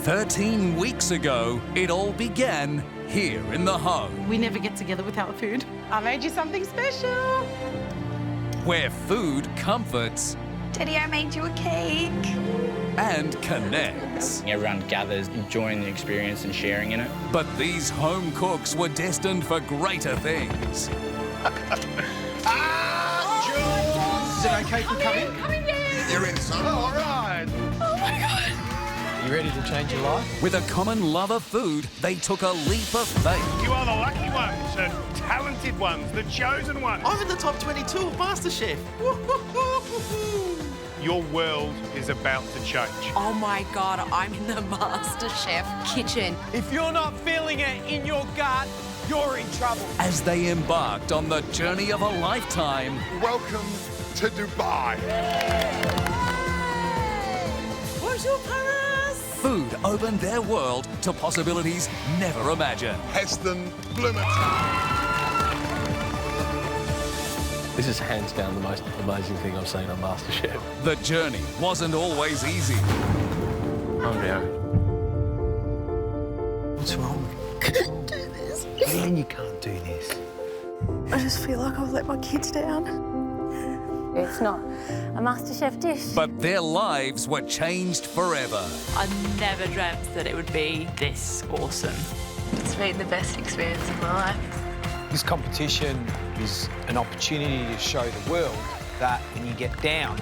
13 weeks ago, it all began here in the home. We never get together without food. I made you something special. Where food comforts Daddy, I made you a cake. and connects. Everyone gathers, enjoying the experience and sharing in it. But these home cooks were destined for greater things. Is it okay if we come in? Come in, yes. You're in, son. All right. Oh my God. You ready to change your life? With a common love of food, they took a leap of faith. You are the lucky ones and talented ones, the chosen ones. I'm in the top 22 of MasterChef. Your world is about to change. Oh my God, I'm in the MasterChef kitchen. If you're not feeling it in your gut, you're in trouble. As they embarked on the journey of a lifetime, Welcome to Dubai. Bonjour, Paris. food opened their world to possibilities never imagined. Heston Blumenthal. This is hands down the most amazing thing I've seen on MasterChef. The journey wasn't always easy. I'm down. What's wrong? Can't do this. What do you mean you can't do this? I just feel like I've let my kids down. It's not a MasterChef dish. But their lives were changed forever. I never dreamt that it would be this awesome. It's been the best experience of my life. This competition is an opportunity to show the world that when you get down,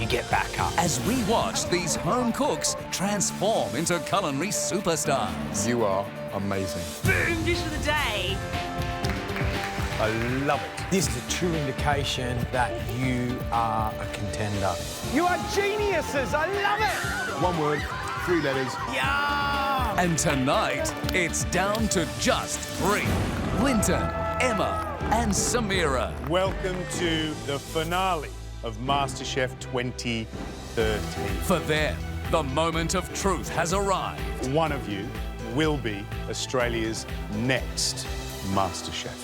you get back up. As we watch these home cooks transform into culinary superstars. You are amazing. Boom, dish of the day. I love it. This is a true indication that you are a contender. You are geniuses. I love it. One word, 3 letters. Yeah. And tonight, it's down to just 3. Linton, Emma, and Samira. Welcome to the finale of MasterChef 2030. For them, the moment of truth has arrived. One of you will be Australia's next MasterChef.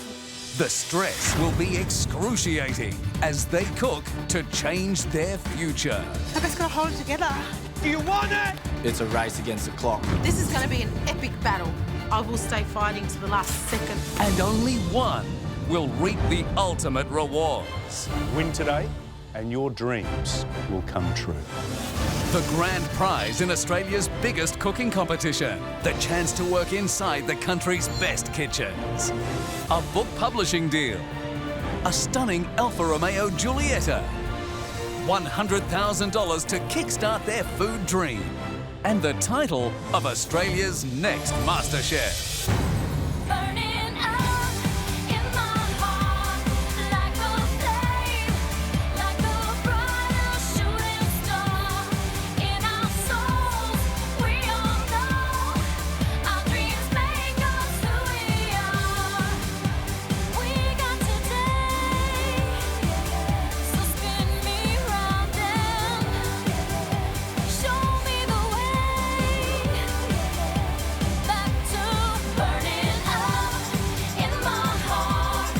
The stress will be excruciating as they cook to change their future. I just gotta hold it together. Do you want it? It's a race against the clock. This is gonna be an epic battle. I will stay fighting to the last second. And only one will reap the ultimate rewards. Win today and your dreams will come true. The grand prize in Australia's biggest cooking competition. The chance to work inside the country's best kitchens. A book publishing deal. A stunning Alfa Romeo Giulietta. $100,000 to kickstart their food dream. And the title of Australia's next MasterChef. Burning up in my heart like a flame, like a brighter shooting star in our souls. We all know our dreams make us who we are. We got today, so spin me round and show me the way back to burning up in my heart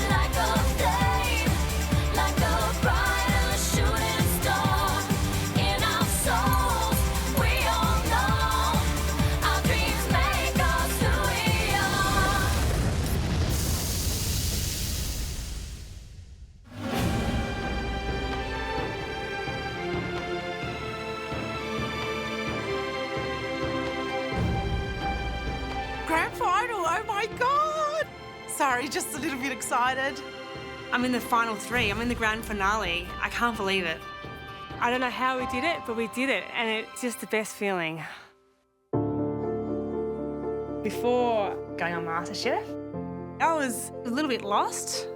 like a flame, like a brighter shooting star in our souls. We all know our dreams make us who we are. Grand final, oh my God. Sorry, just a little bit excited. I'm in the final 3. I'm in the grand finale. I can't believe it. I don't know how we did it, but we did it, and it's just the best feeling. Before going on MasterChef, I was a little bit lost.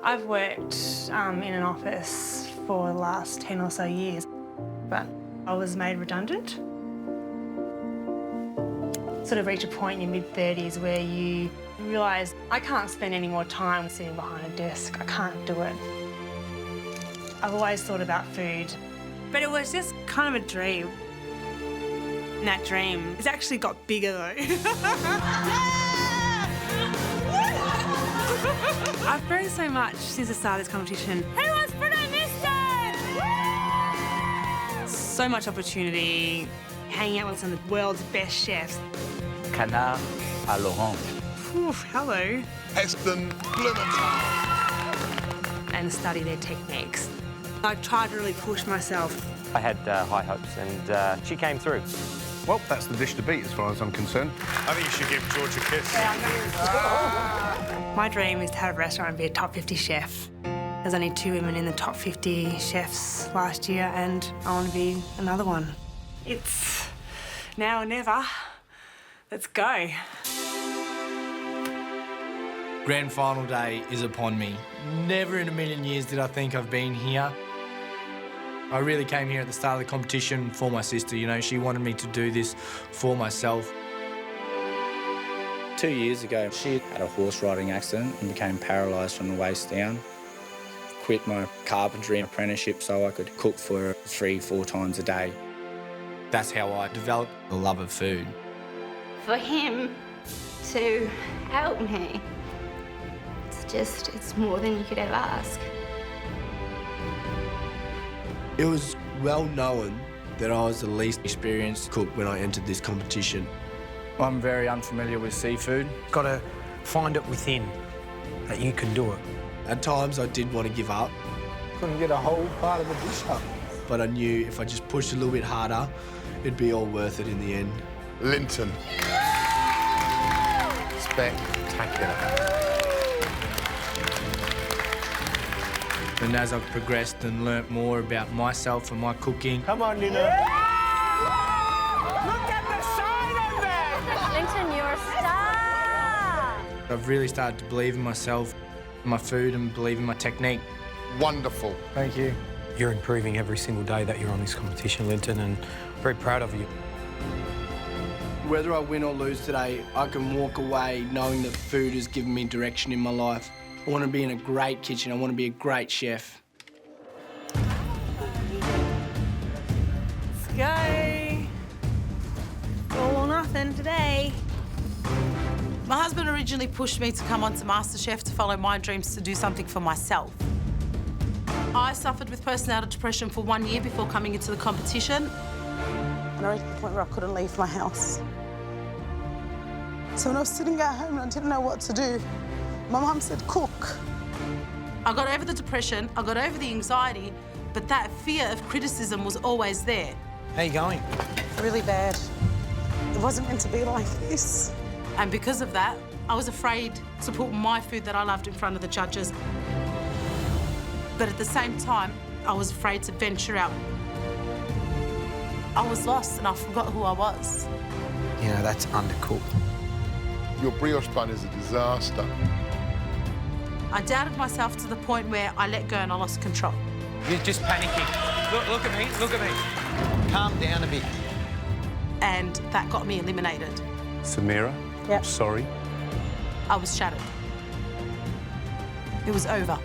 I've worked in an office for the last 10 or so years, but I was made redundant. Sort of reach a point in your mid-30s where you realise I can't spend any more time sitting behind a desk. I can't do it. I've always thought about food, but it was just kind of a dream. And that dream has actually got bigger though. I've grown so much since the start of this competition. Who wants to this? So much opportunity, hanging out with some of the world's best chefs. Canard à l'orange. Ooh, hello. Heston Blumenthal. And study their techniques. I tried to really push myself. I had high hopes and she came through. Well, that's the dish to beat as far as I'm concerned. I think you should give George a kiss. My dream is to have a restaurant and be a top 50 chef. There's only 2 women in the top 50 chefs last year, and I want to be another one. It's now or never. Let's go. Grand final day is upon me. Never in a million years did I think I've been here. I really came here at the start of the competition for my sister, you know, she wanted me to do this for myself. 2 years ago, she had a horse riding accident and became paralysed from the waist down. Quit my carpentry apprenticeship so I could cook for her 3-4 times a day. That's how I developed a love of food. For him to help me, it's more than you could ever ask. It was well known that I was the least experienced cook when I entered this competition. I'm very unfamiliar with seafood. Got to find it within that you can do it. At times I did want to give up. Couldn't get a whole part of the dish up. But I knew if I just pushed a little bit harder, it'd be all worth it in the end. Linton. Spectacular. And as I've progressed and learnt more about myself and my cooking, Come on, Nina. Look at the shine on that! Linton, you're a star! I've really started to believe in myself, my food, and believe in my technique. Wonderful. Thank you. You're improving every single day that you're on this competition, Linton, and very proud of you. Whether I win or lose today, I can walk away knowing that food has given me direction in my life. I want to be in a great kitchen. I want to be a great chef. Let's go. All or nothing today. My husband originally pushed me to come onto MasterChef to follow my dreams to do something for myself. I suffered with personality depression for 1 year before coming into the competition. And I reached the point where I couldn't leave my house. So when I was sitting at home and I didn't know what to do, my mum said, cook. I got over the depression, I got over the anxiety, but that fear of criticism was always there. How you going? Really bad. It wasn't meant to be like this. And because of that, I was afraid to put my food that I loved in front of the judges. But at the same time, I was afraid to venture out. I was lost and I forgot who I was. You know, that's undercooked. Your brioche bun is a disaster. I doubted myself to the point where I let go and I lost control. You're just panicking. Look at me, look at me. Calm down a bit. And that got me eliminated. Samira, Yep. I'm sorry. I was shattered. It was over.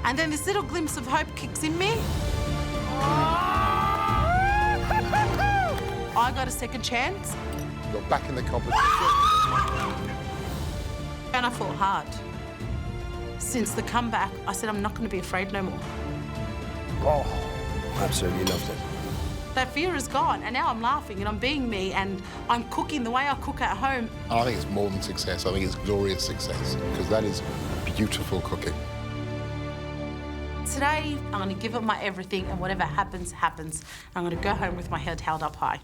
And then this little glimpse of hope kicks in me. I got a second chance. You're back in the competition. And I fought hard. Since the comeback, I said I'm not going to be afraid no more. Oh, absolutely loved it. That fear is gone, and now I'm laughing and I'm being me and I'm cooking the way I cook at home. I think it's more than success. I think it's glorious success, because that is beautiful cooking. Today, I'm going to give it my everything, and whatever happens, happens. I'm going to go home with my head held up high.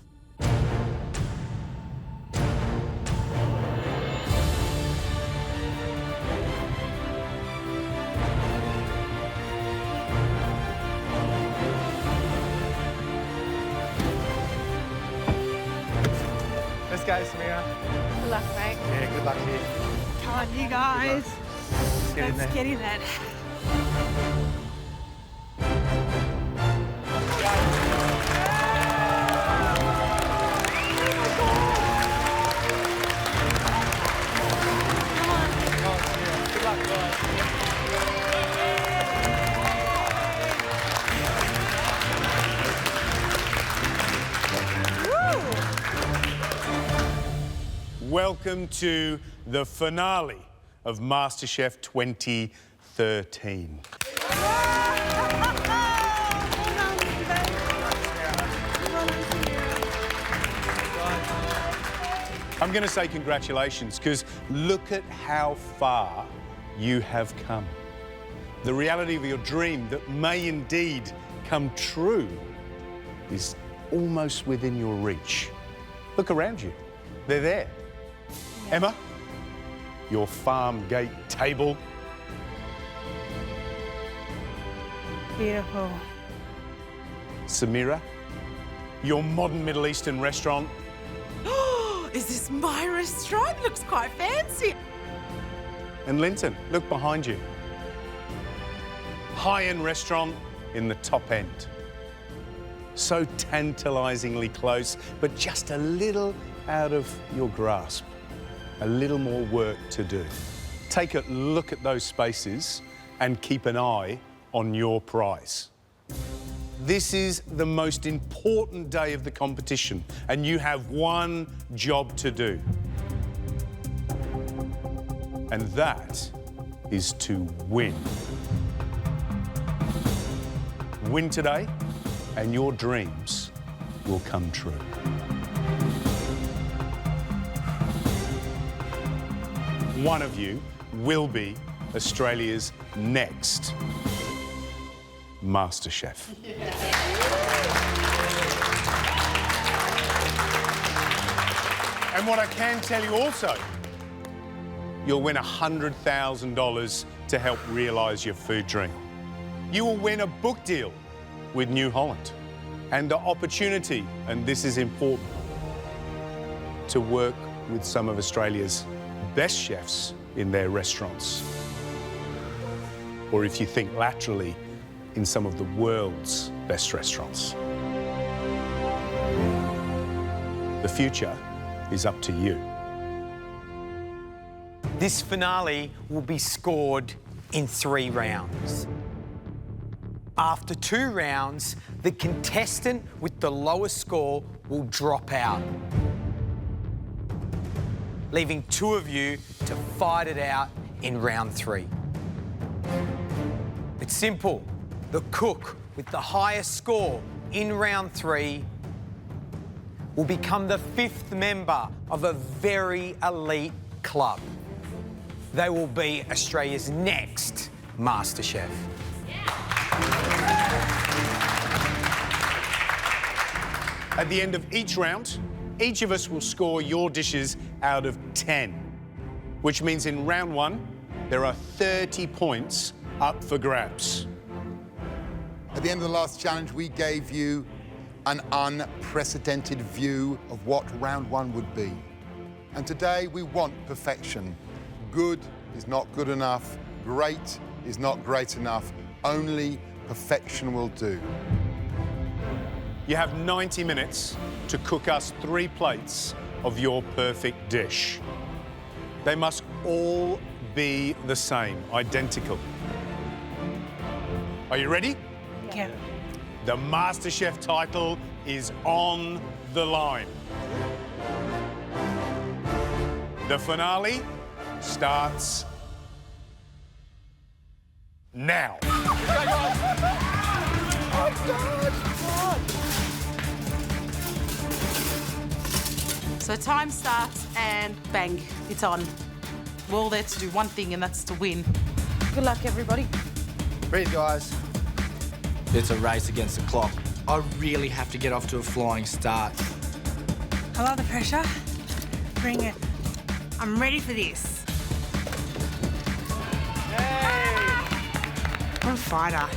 Let's go, Samira. Good luck, mate. Yeah, good luck to you. Come on, you guys. Get in there. Let's get in there. Good luck, guys. Welcome to the finale of MasterChef 2013. I'm going to say congratulations, because look at how far you have come. The reality of your dream that may indeed come true is almost within your reach. Look around you. They're there. Emma, your farm gate table. Beautiful. Samira, your modern Middle Eastern restaurant. Is this my restaurant? Looks quite fancy. And Linton, look behind you. High-end restaurant in the top end. So tantalisingly close, but just a little out of your grasp. A little more work to do. Take a look at those spaces and keep an eye on your prize. This is the most important day of the competition, and you have one job to do. And that is to win. Win today, and your dreams will come true. One of you will be Australia's next MasterChef. And what I can tell you also, you'll win $100,000 to help realise your food dream. You will win a book deal with New Holland and the opportunity, and this is important, to work with some of Australia's best chefs in their restaurants. Or if you think laterally, in some of the world's best restaurants. The future is up to you. This finale will be scored in 3 rounds. After 2 rounds, the contestant with the lowest score will drop out, leaving 2 of you to fight it out in round 3. It's simple. The cook with the highest score in round 3 will become the 5th member of a very elite club. They will be Australia's next MasterChef. At the end of each round, each of us will score your dishes out of 10, which means in round 1, there are 30 points up for grabs. At the end of the last challenge, we gave you an unprecedented view of what round 1 would be. And today we want perfection. Good is not good enough. Great is not great enough. Only perfection will do. You have 90 minutes to cook us 3 plates of your perfect dish. They must all be the same, identical. Are you ready? Yeah. The MasterChef title is on the line. The finale starts now. So time starts and bang, it's on. We're all there to do one thing, and that's to win. Good luck, everybody. Breathe, guys. It's a race against the clock. I really have to get off to a flying start. I love the pressure. Bring it. I'm ready for this. I'm a fighter.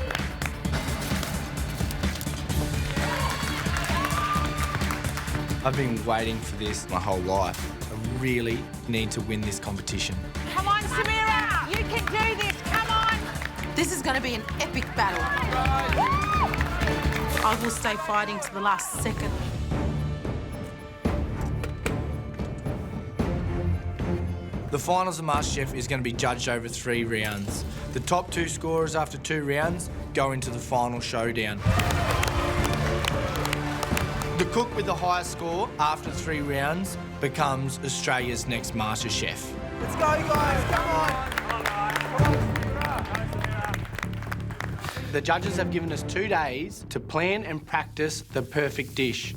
I've been waiting for this my whole life. I really need to win this competition. Come on, Samira! You can do this, come on! This is going to be an epic battle. I will stay fighting to the last second. The finals of MasterChef is going to be judged over 3 rounds. The top 2 scorers after 2 rounds go into the final showdown. The cook with the highest score after 3 rounds becomes Australia's next MasterChef. Let's go, guys, come on! The judges have given us 2 days to plan and practice the perfect dish.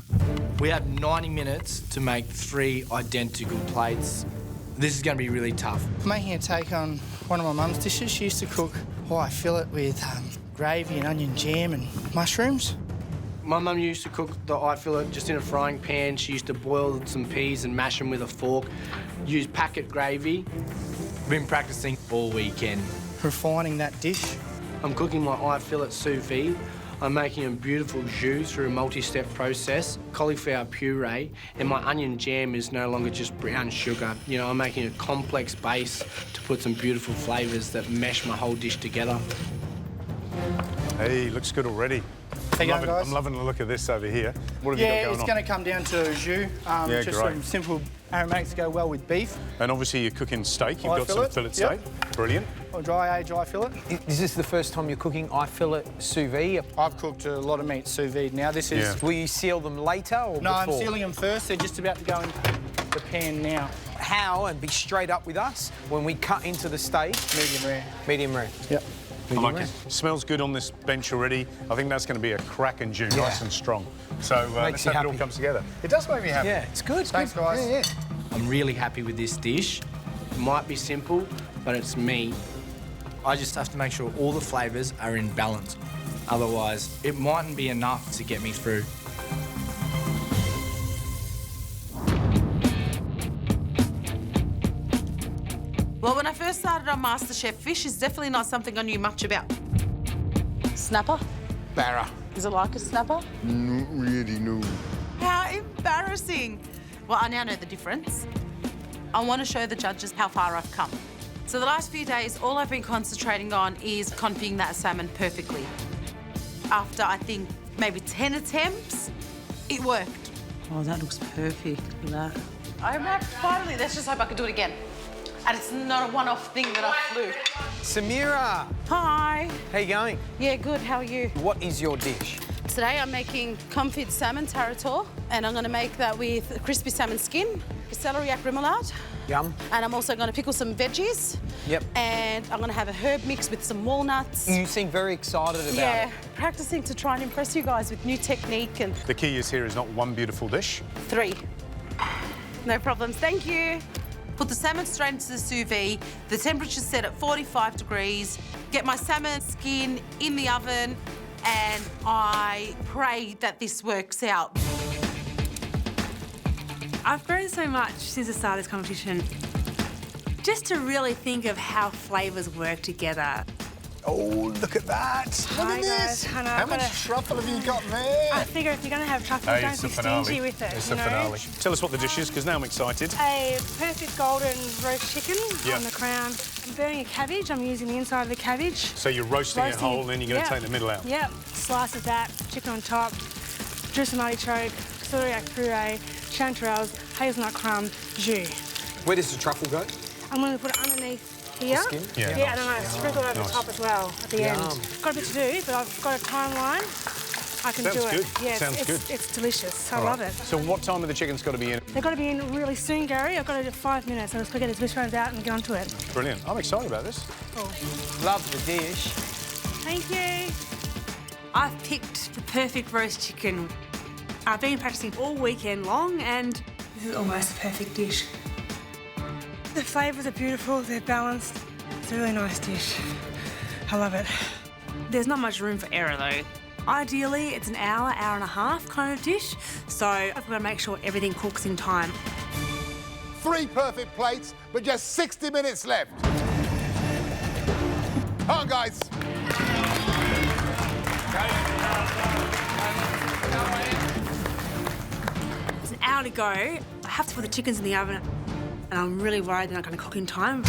We have 90 minutes to make 3 identical plates. This is going to be really tough. I'm making a take on one of my mum's dishes. She used to cook Hawaii fillet with gravy and onion jam and mushrooms. My mum used to cook the eye fillet just in a frying pan. She used to boil some peas and mash them with a fork, use packet gravy. Been practicing all weekend. Refining that dish. I'm cooking my eye fillet sous vide. I'm making a beautiful jus through a multi-step process, cauliflower puree, and my onion jam is no longer just brown sugar. You know, I'm making a complex base to put some beautiful flavours that mesh my whole dish together. Hey, looks good already. How you going, guys? I'm loving the look of this over here. What have you got going on? Yeah, it's going to come down to jus. Just great. some simple aromatics to go well with beef. And obviously you're cooking steak. You've got some fillet steak. Yep. Brilliant. Or dry age eye fillet. Is this the first time you're cooking eye fillet sous vide? I've cooked a lot of meat sous vide now. This is... Will you seal them later or No, before? I'm sealing them first. They're just about to go in the pan now. How, and be straight up with us, when we cut into the steak? Medium rare. Medium rare. Yep. I like it. Smells good on this bench already. I think that's going to be a cracking jus, nice and strong. So let's hope it all comes together. It does make me happy. Yeah, it's good. Thanks, guys. Yeah. I'm really happy with this dish. It might be simple, but it's me. I just have to make sure all the flavours are in balance. Otherwise, it mightn't be enough to get me through. Well, when I first started on MasterChef, fish is definitely not something I knew much about. Snapper? Barra. Is it like a snapper? Not really, no. How embarrassing. Well, I now know the difference. I want to show the judges how far I've come. So the last few days, all I've been concentrating on is confying that salmon perfectly. After, I think, maybe 10 attempts, it worked. Oh, that looks perfect. Look at that. Finally, let's just hope I can do it again. And it's not a one-off thing that I flew. Samira, Hi. how you going? Yeah, good. How are you? What is your dish? Today I'm making confit salmon tarator, and I'm going to make that with crispy salmon skin, celeriac remoulade. Yum. And I'm also going to pickle some veggies. Yep. And I'm going to have a herb mix with some walnuts. You seem very excited about it. Practicing to try and impress you guys with new technique and... The key is here is not one beautiful dish. 3. No problems. Thank you. Put the salmon straight into the sous vide. The temperature's set at 45 degrees. Get my salmon skin in the oven, and I pray that this works out. I've grown so much since the start of this competition. Just to really think of how flavours work together. Oh, look at that. Look Hi, at this. guys. Hannah, How I've much got a- truffle have you got there? I figure if you're going to have truffle, don't it's be the finale. stingy with it. It's you the know? finale. Tell us what the dish is, because now I'm excited. A perfect golden roast chicken Yep. on the crown. I'm burning a cabbage. I'm using the inside of the cabbage. So you're roasting it whole, and then you're going to take the middle out. Yep. Slice of that, chicken on top, juice and artichoke, celeriac puree, chanterelles, hazelnut crumb, jus. Where does the truffle go? I'm going to put it underneath here. The skin? Yeah. Yeah, and then I sprinkle it over Nice. the top as well at the end. Got a bit to do, but I've got a timeline. I can Sounds do it. good. Yeah, Sounds it's, good. It's delicious. I All love right. it. So what time have the chickens got to be in? They've got to be in really soon, Gary. I've got to do 5 minutes. I'll just get his wishbones out and get onto it. Brilliant. I'm excited about this. Love the dish. Thank you. I've picked the perfect roast chicken. I've been practicing all weekend long, and this is almost a perfect dish. The flavours are beautiful, they're balanced. It's a really nice dish. I love it. There's not much room for error, though. Ideally, it's an hour, hour and a half kind of dish, so I've got to make sure everything cooks in time. 3 perfect plates, but just 60 minutes left. Come on, guys. It's an hour to go. I have to put the chickens in the oven, and I'm really worried they're not going to cook in time.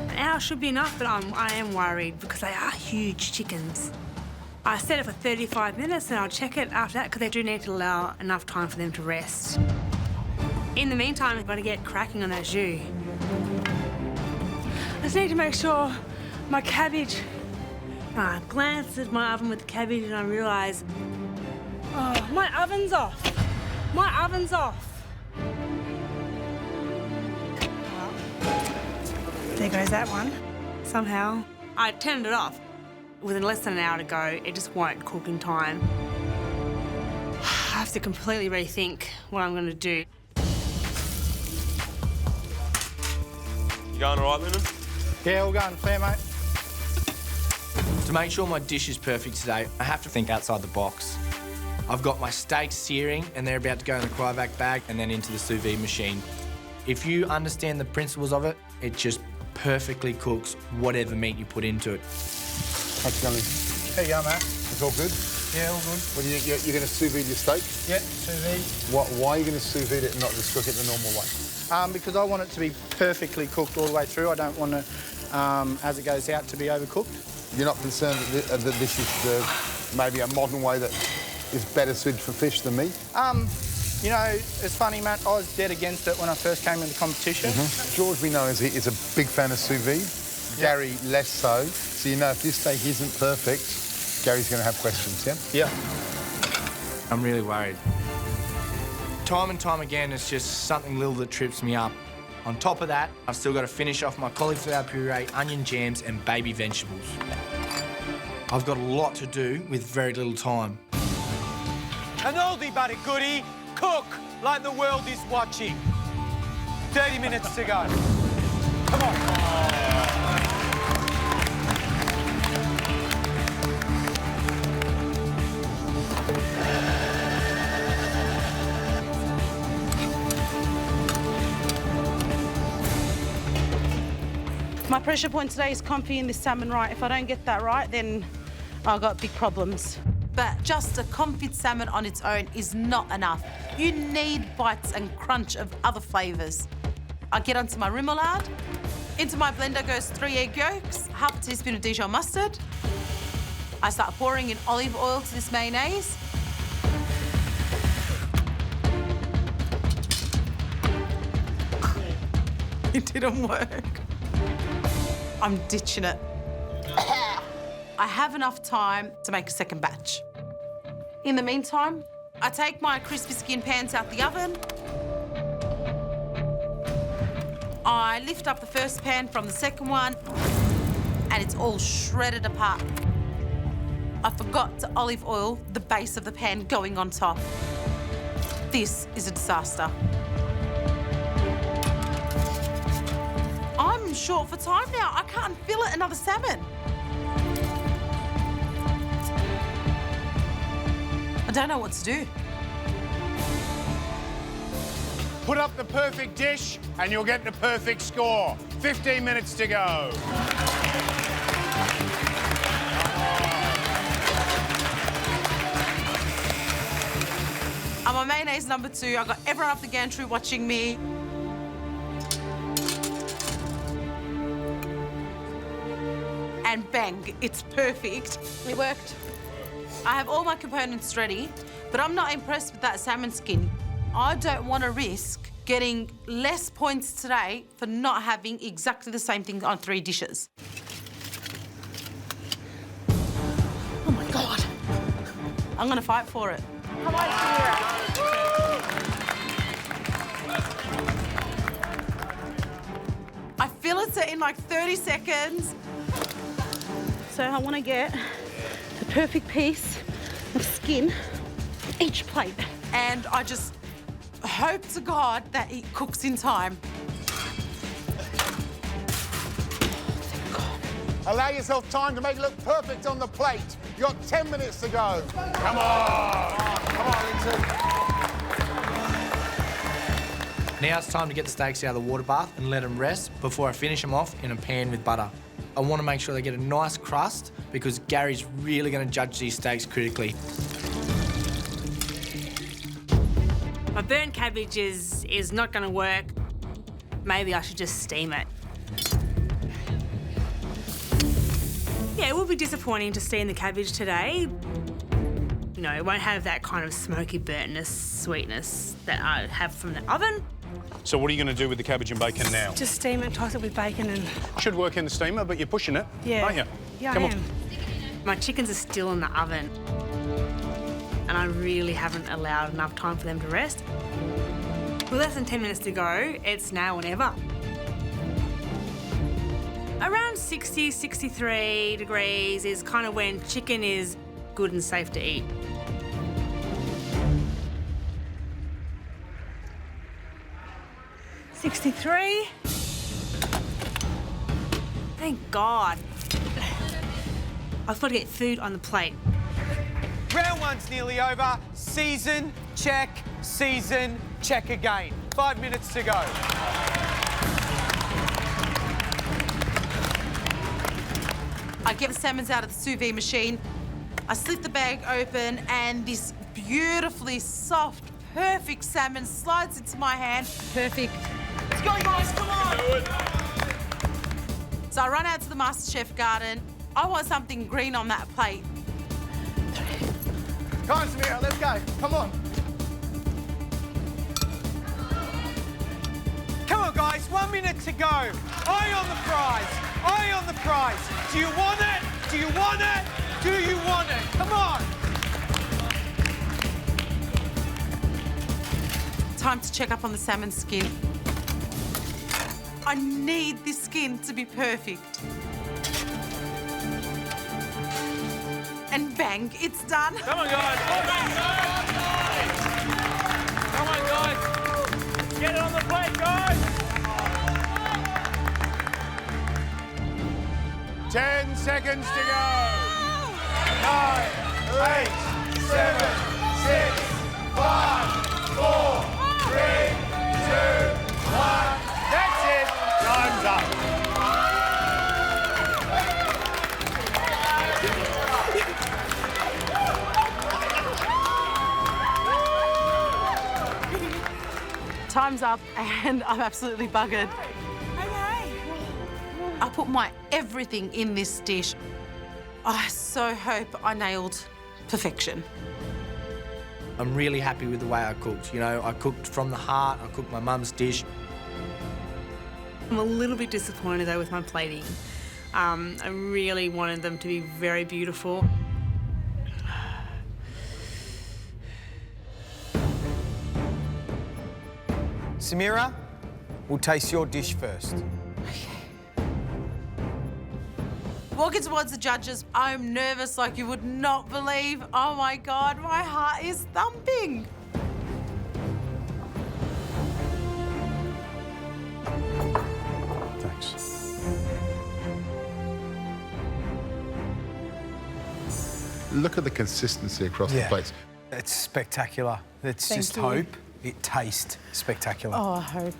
An hour should be enough, but I am worried because they are huge chickens. I set it for 35 minutes, and I'll check it after that because they do need to allow enough time for them to rest. In the meantime, I've got to get cracking on that jus. I just need to make sure my cabbage... I glanced at my oven with the cabbage and I realise, oh, my oven's off. My oven's off. Well, there goes that one. Somehow, I turned it off. Within less than an hour to go, it just won't cook in time. I have to completely rethink what I'm going to do. You going all right, Linton? Yeah, all going fair, mate. To make sure my dish is perfect today, I have to think outside the box. I've got my steaks searing and they're about to go in the cryovac bag and then into the sous vide machine. If you understand the principles of it, it just perfectly cooks whatever meat you put into it. How's it going? There you go, mate. It's all good? Yeah, all good. Well, you're going to sous vide your steak? Yeah, sous vide. Why are you going to sous vide it and not just cook it the normal way? Because I want it to be perfectly cooked all the way through. I don't want to, as it goes out, to be overcooked. You're not concerned that this is maybe a modern way that is better suited for fish than meat? You know, it's funny, Matt, I was dead against it when I first came in the competition. George, we know, is a big fan of sous vide. Gary, less so. So you know if this steak isn't perfect, Gary's going to have questions, yeah? Yeah. I'm really worried. Time and time again, it's just something little that trips me up. On top of that, I've still got to finish off my cauliflower puree, onion jams and baby vegetables. I've got a lot to do with very little time. An oldie but a goodie. Cook like the world is watching. 30 minutes to go. Come on. My pressure point today is confying this salmon right. If I don't get that right, then I've got big problems. But just a confit salmon on its own is not enough. You need bites and crunch of other flavours. I get onto my remoulade. Into my blender goes 3 egg yolks, half a teaspoon of Dijon mustard. I start pouring in olive oil to this mayonnaise. It didn't work. I'm ditching it. I have enough time to make a second batch. In the meantime, I take my crispy skin pans out the oven. I lift up the first pan from the second one, and it's all shredded apart. I forgot to olive oil the base of the pan going on top. This is a disaster. I'm short for time now. I can't fillet another salmon. I don't know what to do. Put up the perfect dish and you'll get the perfect score. 15 minutes to go. I'm on mayonnaise number 2. I've got everyone up the gantry watching me. And bang, it's perfect. It worked. I have all my components ready, but I'm not impressed with that salmon skin. I don't want to risk getting less points today for not having exactly the same thing on 3 dishes. Oh my God. I'm gonna fight for it. Come on, Samira. I fillet it in like 30 seconds. So I want to get the perfect piece of skin each plate. And I just hope to God that it cooks in time. Allow yourself time to make it look perfect on the plate. You've got 10 minutes to go. Come on. Come on, Linton. Now it's time to get the steaks out of the water bath and let them rest before I finish them off in a pan with butter. I want to make sure they get a nice crust because Gary's really going to judge these steaks critically. My burnt cabbage is not going to work. Maybe I should just steam it. Yeah, it will be disappointing to steam the cabbage today. You know, it won't have that kind of smoky burntness, sweetness that I have from the oven. So what are you going to do with the cabbage and bacon now? Just steam it, toss it with bacon and... Should work in the steamer, but you're pushing it, aren't you? Yeah, Come I on. am. My chickens are still in the oven and I really haven't allowed enough time for them to rest. With less than 10 minutes to go, it's now or never. Around 60, 63 degrees is kind of when chicken is good and safe to eat. 63. Thank God. I've got to get food on the plate. Round one's nearly over. Season, check. Season, check again. 5 minutes to go. I get the salmons out of the sous vide machine. I slit the bag open and this beautifully soft, perfect salmon slides into my hand. Perfect. Let's go, guys, come on! So I run out to the MasterChef garden. I want something green on that plate. Come on, Samira, let's go. Come on. Come on, guys, 1 minute to go. Eye on the prize. Eye on the prize. Do you want it? Do you want it? Do you want it? Come on. Time to check up on the salmon skin. I need this skin to be perfect. And bang, it's done. Come on, guys. Come on, guys. Get it on the plate, guys. 10 seconds to go. 9, 8, 7, 6, 5, 4, 3, 2, 1. That's it. Time's up. Time's up and I'm absolutely buggered. Okay. I put my everything in this dish. I so hope I nailed perfection. I'm really happy with the way I cooked. You know, I cooked from the heart. I cooked my mum's dish. I'm a little bit disappointed though with my plating. I really wanted them to be very beautiful. Samira, we'll taste your dish first. Walking towards the judges, I'm nervous like you would not believe. Oh my God, my heart is thumping. Thanks. Look at the consistency across the plates. It's spectacular. Let's Thank just you. hope it tastes spectacular. Oh, I hope.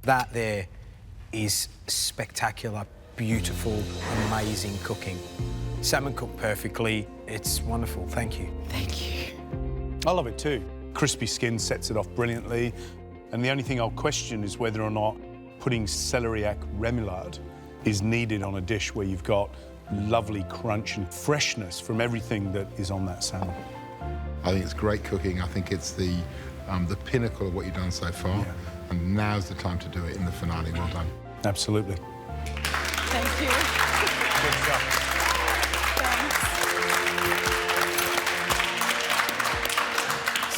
That there is spectacular, beautiful, amazing cooking. Salmon cooked perfectly. It's wonderful. Thank you. Thank you. I love it too. Crispy skin sets it off brilliantly. And the only thing I'll question is whether or not putting celeriac remoulade is needed on a dish where you've got lovely crunch and freshness from everything that is on that salmon. I think it's great cooking. I think it's the pinnacle of what you've done so far. Yeah. And now's the time to do it in the finale. Well done. Absolutely. Thank you. Good stuff.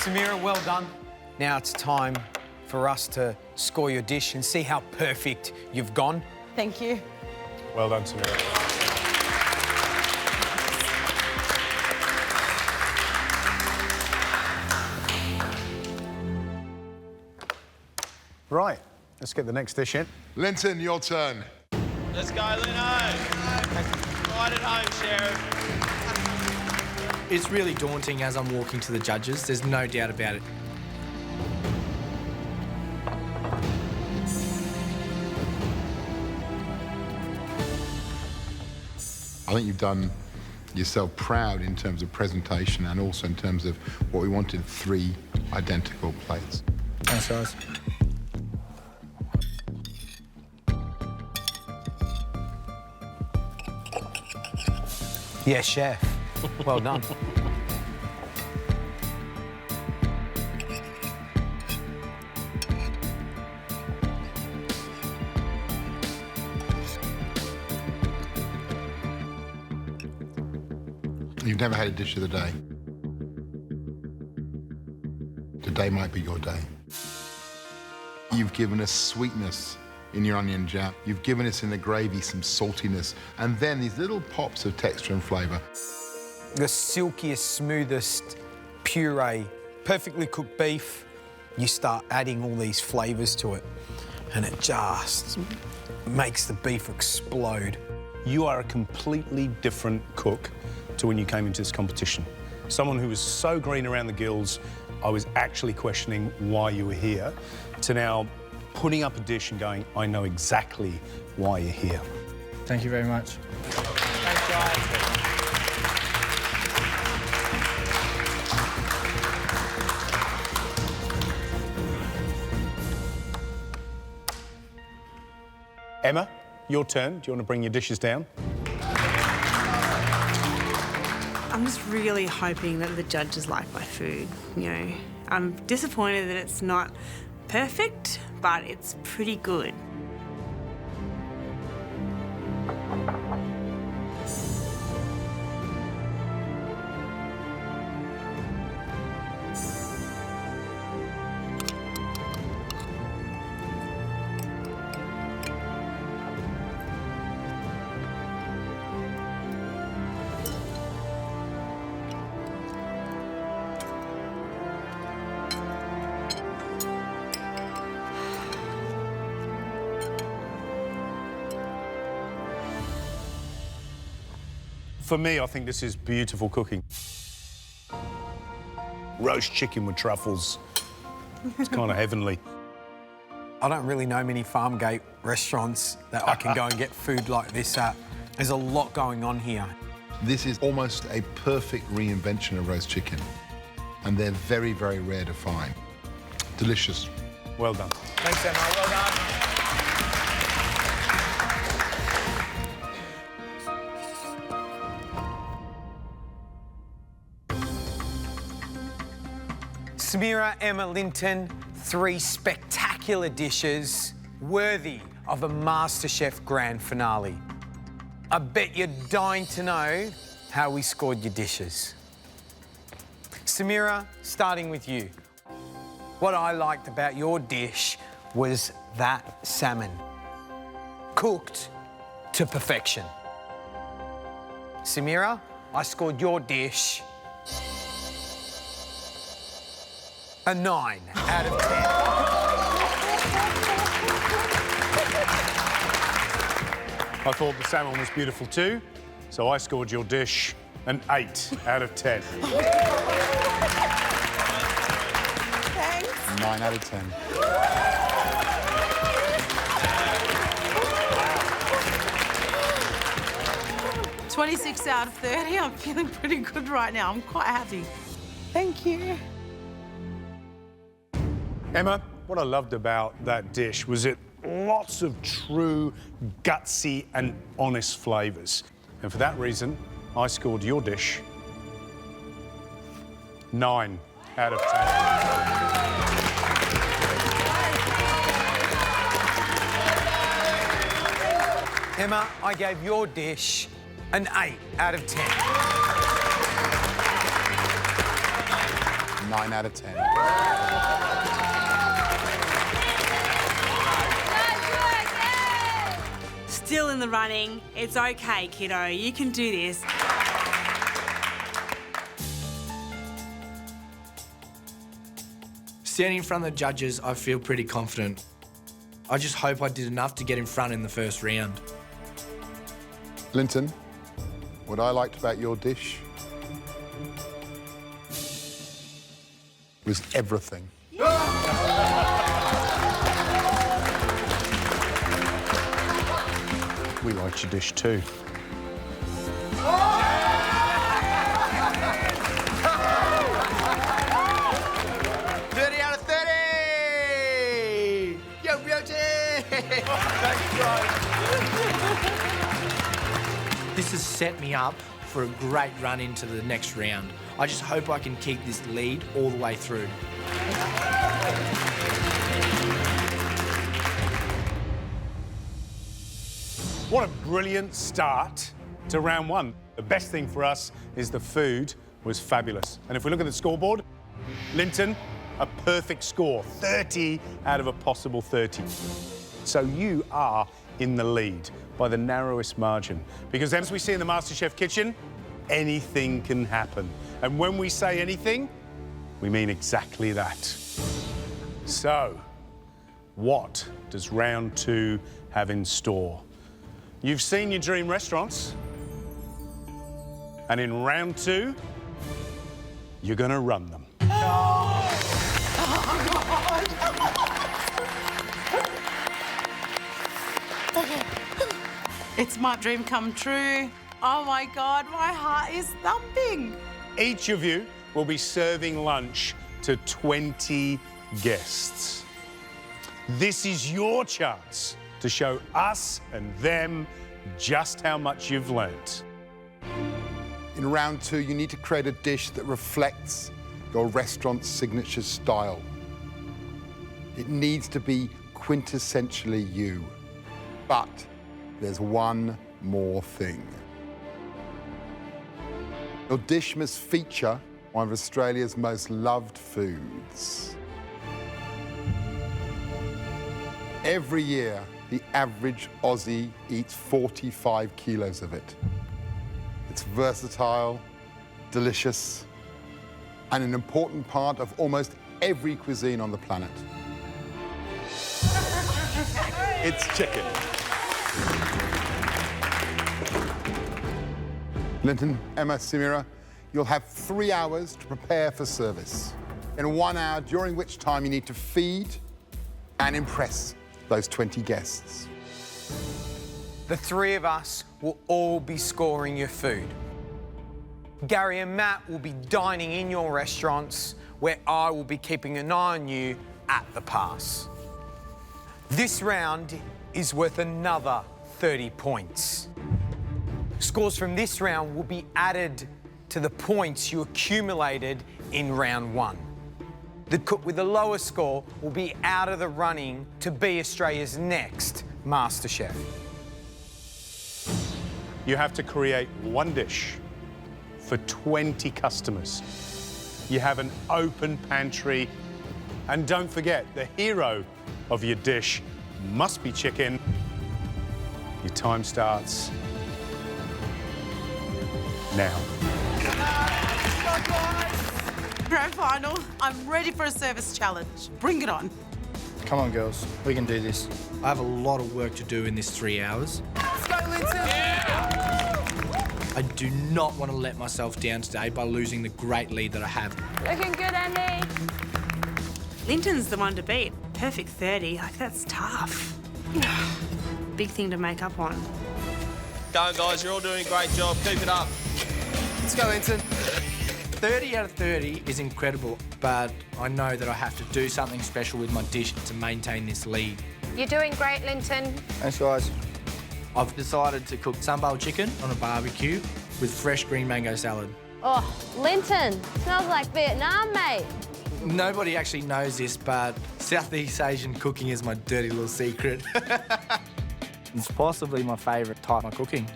Samira, well done. Now it's time for us to score your dish and see how perfect you've gone. Thank you. Well done, Samira. Right, let's get the next dish in. Linton, your turn. Let's go, Lino. Right at home, Sheriff. It's really daunting as I'm walking to the judges. There's no doubt about it. I think you've done yourself proud in terms of presentation and also in terms of what we wanted, 3 identical plates. Thanks, guys. Yes, chef. Well done. You've never had a dish of the day. Today might be your day. You've given us sweetness in your onion jam. You've given us in the gravy some saltiness, and then these little pops of texture and flavour. The silkiest, smoothest puree, perfectly cooked beef. You start adding all these flavours to it, and it just makes the beef explode. You are a completely different cook to when you came into this competition. Someone who was so green around the gills, I was actually questioning why you were here, to now putting up a dish and going, I know exactly why you're here. Thank you very much. Thanks, guys. Emma, your turn. Do you want to bring your dishes down? I'm just really hoping that the judges like my food, you know. I'm disappointed that it's not perfect, but it's pretty good. For me, I think this is beautiful cooking. Roast chicken with truffles. It's kind of heavenly. I don't really know many farm gate restaurants that I can go and get food like this at. There's a lot going on here. This is almost a perfect reinvention of roast chicken, and they're very, very rare to find. Delicious. Well done. Thanks, Emma. Well done. Samira, Emma, Linton, 3 spectacular dishes worthy of a MasterChef grand finale. I bet you're dying to know how we scored your dishes. Samira, starting with you. What I liked about your dish was that salmon, cooked to perfection. Samira, I scored your dish a 9 out of 10. I thought the salmon was beautiful too, so I scored your dish an 8 out of 10. Thanks. 9 out of 10. 26 out of 30. I'm feeling pretty good right now. I'm quite happy. Thank you. Emma, what I loved about that dish was it lots of true, gutsy and honest flavours. And for that reason, I scored your dish 9 out of 10. Emma, I gave your dish an 8 out of 10. 9 out of 10. Still in the running. It's okay, kiddo. You can do this. Standing in front of the judges, I feel pretty confident. I just hope I did enough to get in front in the first round. Linton, what I liked about your dish was everything. We liked your dish too. This has set me up for a great run into the next round. I just hope I can keep this lead all the way through. What a brilliant start to round 1. The best thing for us is the food was fabulous. And if we look at the scoreboard, Linton, a perfect score, 30 out of a possible 30. So you are in the lead by the narrowest margin. Because as we see in the MasterChef kitchen, anything can happen. And when we say anything, we mean exactly that. So, what does round 2 have in store? You've seen your dream restaurants. And in round 2, you're gonna run them. It's my dream come true. Oh my God, my heart is thumping. Each of you will be serving lunch to 20 guests. This is your chance to show us and them just how much you've learnt. In round 2, you need to create a dish that reflects your restaurant's signature style. It needs to be quintessentially you. But there's one more thing. Your dish must feature one of Australia's most loved foods. Every year, the average Aussie eats 45 kilos of it. It's versatile, delicious, and an important part of almost every cuisine on the planet. It's chicken. Linton, Emma, Samira, you'll have 3 hours to prepare for service. In 1 hour, during which time you need to feed and impress those 20 guests. The 3 of us will all be scoring your food. Gary and Matt will be dining in your restaurants, where I will be keeping an eye on you at the pass. This round is worth another 30 points. Scores from this round will be added to the points you accumulated in round 1. The cook with the lowest score will be out of the running to be Australia's next MasterChef. You have to create one dish for 20 customers. You have an open pantry. And don't forget, the hero of your dish must be chicken. Your time starts now. Grand final, I'm ready for a service challenge. Bring it on. Come on, girls. We can do this. I have a lot of work to do in this 3 hours. Let's go, Linton! I do not want to let myself down today by losing the great lead that I have. Looking good, Andy. Linton's the one to beat. Perfect 30, like that's tough. Big thing to make up on. Go on, guys, you're all doing a great job. Keep it up. Let's go, Linton. 30 out of 30 is incredible, but I know that I have to do something special with my dish to maintain this lead. You're doing great, Linton. Thanks, guys. I've decided to cook sambal chicken on a barbecue with fresh green mango salad. Oh, Linton, smells like Vietnam, mate. Nobody actually knows this, but Southeast Asian cooking is my dirty little secret. It's possibly my favourite type of cooking.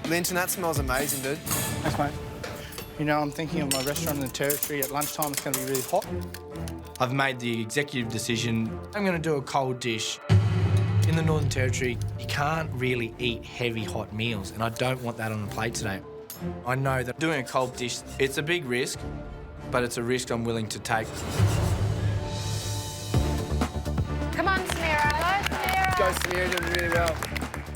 Linton, that smells amazing, dude. Thanks, mate. You know, I'm thinking of my restaurant in the Territory. At lunchtime, it's going to be really hot. I've made the executive decision. I'm going to do a cold dish. In the Northern Territory, you can't really eat heavy, hot meals, and I don't want that on the plate today. I know that doing a cold dish, it's a big risk, but it's a risk I'm willing to take. Come on, Samira. Go, Samira. Go, Samira, doing really well.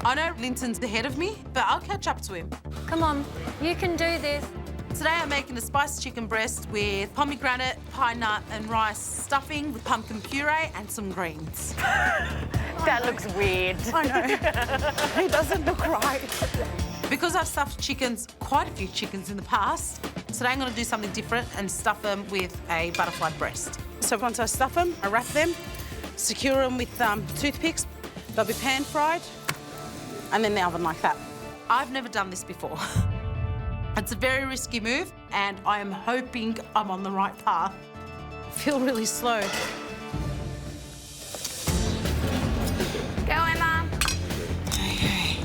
I know Linton's ahead of me, but I'll catch up to him. Come on, you can do this. Today I'm making a spiced chicken breast with pomegranate, pine nut and rice stuffing with pumpkin puree and some greens. That looks weird. I know. It doesn't look right. Because I've stuffed chickens, quite a few chickens in the past, today I'm going to do something different and stuff them with a butterfly breast. So once I stuff them, I wrap them, secure them with toothpicks. They'll be pan-fried and then the oven like that. I've never done this before. It's a very risky move, and I am hoping I'm on the right path. I feel really slow. Go, Emma. Okay.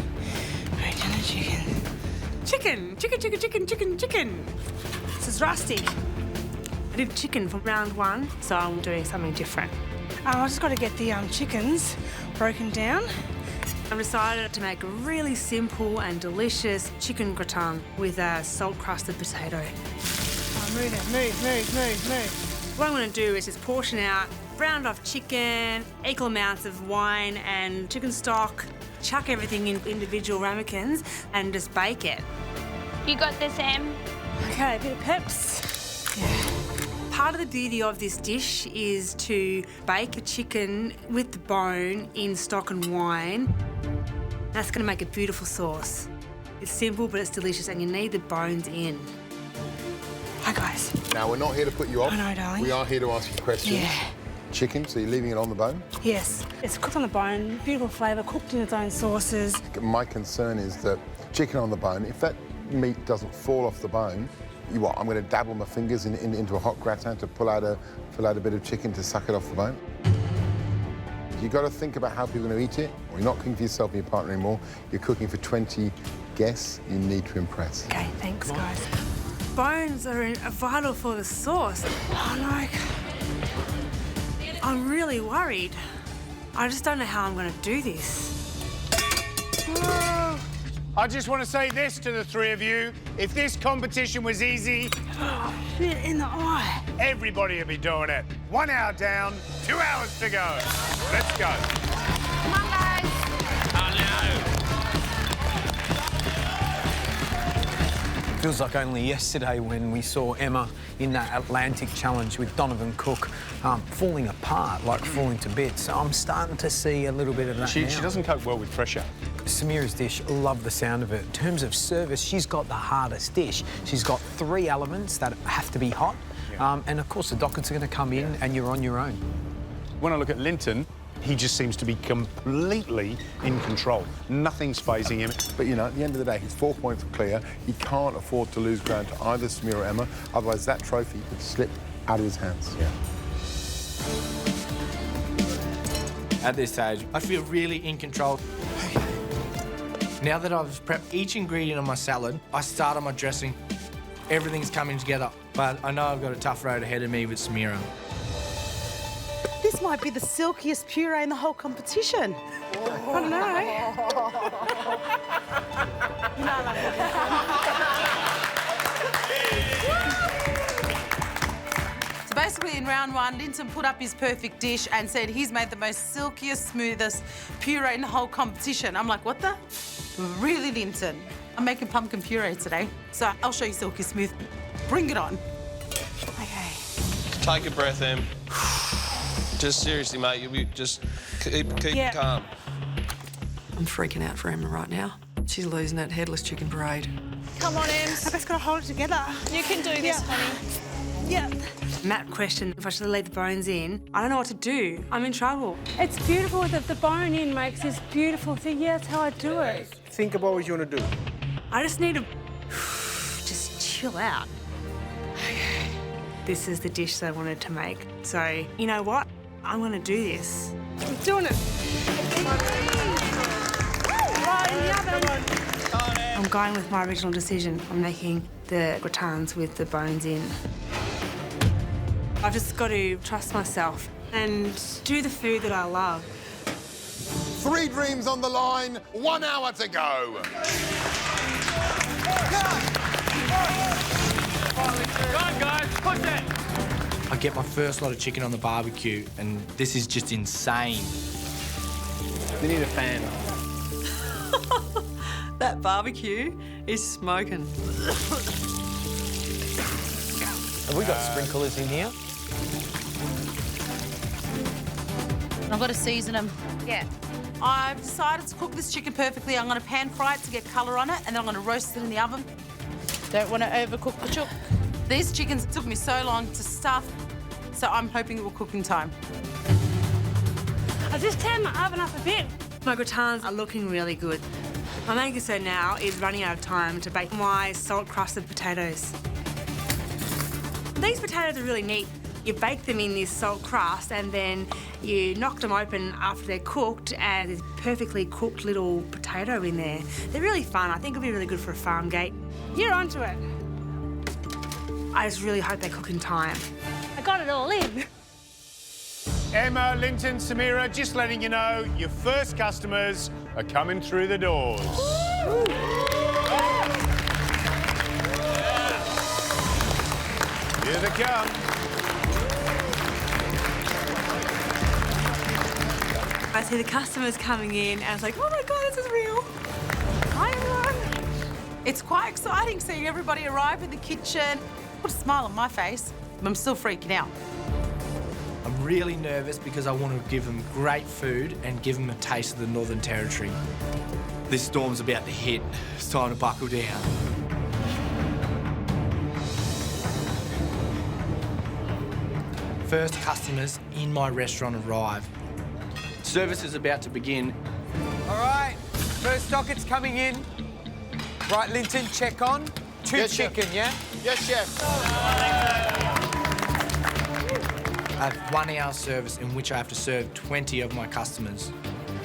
Right, then the chicken. Chicken, chicken, chicken, chicken, chicken, chicken. This is rusty. did chicken for round 1, so I'm doing something different. I just got to get the chickens broken down. I decided to make a really simple and delicious chicken gratin with a salt-crusted potato. Oh, move it, move. What I'm going to do is just portion out browned off chicken, equal amounts of wine and chicken stock, chuck everything in individual ramekins and just bake it. You got this, Em? Okay, a bit of peps. Yeah. Part of the beauty of this dish is to bake the chicken with the bone in stock and wine. That's going to make a beautiful sauce. It's simple, but it's delicious, and you need the bones in. Hi, guys. Now, we're not here to put you off. I know, darling. We are here to ask you questions. Yeah. Chicken, so you're leaving it on the bone? Yes. It's cooked on the bone, beautiful flavour, cooked in its own sauces. My concern is that chicken on the bone, if that meat doesn't fall off the bone, I'm going to dabble my fingers into a hot gratin to pull out a bit of chicken to suck it off the bone. You've got to think about how people are going to eat it. You're not cooking for yourself and your partner anymore. You're cooking for 20 guests. You need to impress. OK, thanks, guys. Bones are vital for the sauce. Oh, no. I'm really worried. I just don't know how I'm going to do this. Oh. I just want to say this to the three of you. If this competition was easy... Oh, shit, in the eye. Everybody would be doing it. 1 hour down, 2 hours to go. Let's go. Come on, guys. Feels like only yesterday when we saw Emma in that Atlantic challenge with Donovan Cook falling apart, like falling to bits. So I'm starting to see a little bit of that now. She doesn't cope well with pressure. Samira's dish, love the sound of it. In terms of service, she's got the hardest dish. She's got 3 elements that have to be hot. Yeah. And, of course, the dockets are going to come in and you're on your own. When I look at Linton, he just seems to be completely in control. Nothing's phasing him. But, you know, at the end of the day, he's 4 points clear. He can't afford to lose ground to either Samira or Emma. Otherwise, that trophy could slip out of his hands. Yeah. At this stage, I feel really in control. Now that I've prepped each ingredient on my salad, I start on my dressing. Everything's coming together, but I know I've got a tough road ahead of me with Samira. This might be the silkiest puree in the whole competition. I don't know. So basically, in round 1, Linton put up his perfect dish and said he's made the most silkiest, smoothest puree in the whole competition. I'm like, what the? Really, Linton? I'm making pumpkin puree today, so I'll show you silky smooth. Bring it on. OK. Take a breath, Em. Just seriously, mate, you'll be just keep calm. I'm freaking out for Emma right now. She's losing that headless chicken parade. Come on, Em. I've just got to hold it together. You can do this, honey. Yeah. Matt questioned if I should leave the bones in. I don't know what to do. I'm in trouble. It's beautiful that the bone in makes this beautiful thing. Yeah, that's how I do it. Think about what you want to do. I just need to just chill out. This is the dish that I wanted to make. So, you know what? I'm going to do this. I'm doing it. Right in the oven. I'm going with my original decision. I'm making the gratins with the bones in. I've just got to trust myself and do the food that I love. 3 dreams on the line, 1 hour to go. Go on, guys, push it. I get my first lot of chicken on the barbecue, and this is just insane. We need a fan. That barbecue is smoking. Have we got sprinklers in here? I've got to season them. Yeah. I've decided to cook this chicken perfectly. I'm going to pan fry it to get colour on it, and then I'm going to roast it in the oven. Don't want to overcook the chook. These chickens took me so long to stuff, so I'm hoping it will cook in time. I just turned my oven up a bit. My gratins are looking really good. My main concern now is running out of time to bake my salt-crusted potatoes. These potatoes are really neat. You bake them in this salt crust and then you knock them open after they're cooked and there's perfectly cooked little potato in there. They're really fun. I think it'll be really good for a farm gate. You're onto it. I just really hope they cook in time. I got it all in. Emma, Linton, Samira, just letting you know, your first customers are coming through the doors. Here they come. I see the customers coming in, and I was like, oh my God, this is real. Hi, everyone. It's quite exciting seeing everybody arrive in the kitchen. Put a smile on my face, but I'm still freaking out. I'm really nervous because I want to give them great food and give them a taste of the Northern Territory. This storm's about to hit. It's time to buckle down. First customers in my restaurant arrive. Service is about to begin. All right, first docket's coming in. Right, Linton, check on. Two chicken, yeah? Yes, chef. I have 1 hour service in which I have to serve 20 of my customers.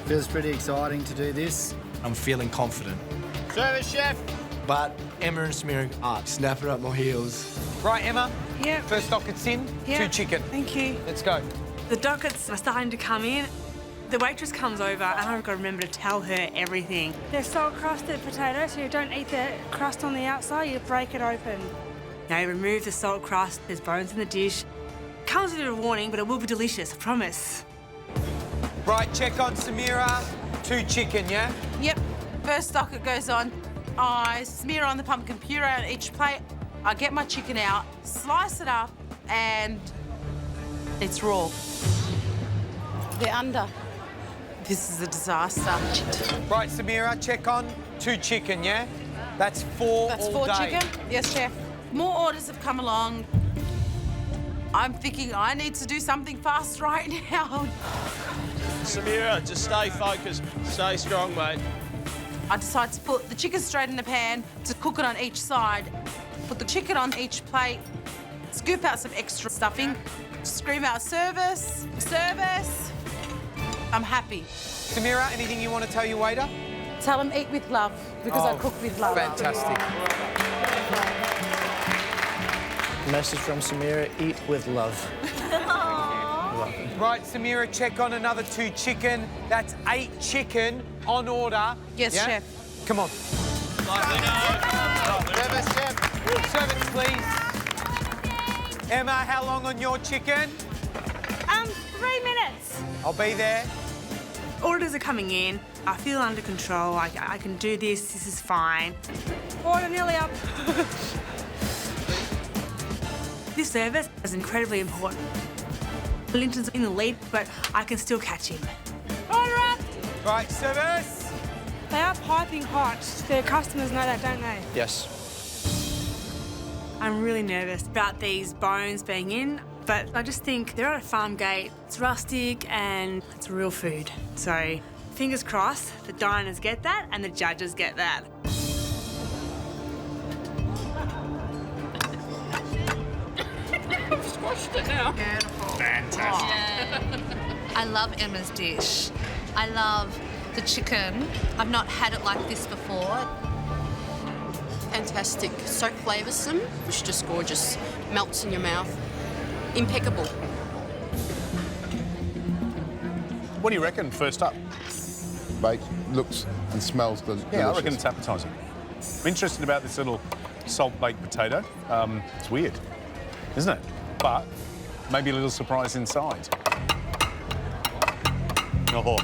Feels pretty exciting to do this. I'm feeling confident. Service, chef. But Emma and Samira are snapping up my heels. Right, Emma? Yeah. First docket's in. Yeah. 2 chicken. Thank you. Let's go. The dockets are starting to come in. The waitress comes over, and I've got to remember to tell her everything. They're salt-crusted potatoes, so you don't eat the crust on the outside, you break it open. Now you remove the salt crust, there's bones in the dish. Comes with a warning, but it will be delicious, I promise. Right, check on Samira. 2 chicken, yeah? Yep. First docket goes on. I smear on the pumpkin puree on each plate. I get my chicken out, slice it up, and it's raw. They're under. This is a disaster. Right, Samira, check on. 2 chicken, yeah? That's 4 That's all 4 day. chicken. Yes, chef. More orders have come along. I'm thinking I need to do something fast right now. Samira, just stay focused. Stay strong, mate. I decide to put the chicken straight in the pan to cook it on each side. Put the chicken on each plate, scoop out some extra stuffing, scream out service, service. I'm happy. Samira, anything you want to tell your waiter? Tell them eat with love, because I cook with love. Fantastic. Message from Samira, eat with love. Right, Samira, check on another 2 chicken. That's 8 chicken on order. Yes, yeah? chef. Come on. Service, chef. Service, please. Emma, how long on your chicken? 3 minutes. I'll be there. Orders are coming in. I feel under control. I can do this. This is fine. Order nearly up. This service is incredibly important. Linton's in the lead, but I can still catch him. Order up. Right, service. They are piping hot. Their customers know that, don't they? Yes. I'm really nervous about these bones being in, but I just think they're at a farm gate. It's rustic and it's real food. So fingers crossed, the diners get that and the judges get that. I've squashed it now. Beautiful. Fantastic. I love Emma's dish. I love the chicken. I've not had it like this before. Fantastic. So flavoursome. It's just gorgeous. Melts in your mouth. Impeccable. What do you reckon, first up? Baked, looks and smells delicious. Yeah, I reckon it's appetising. I'm interested about this little salt-baked potato. It's weird, isn't it? But maybe a little surprise inside. Oh.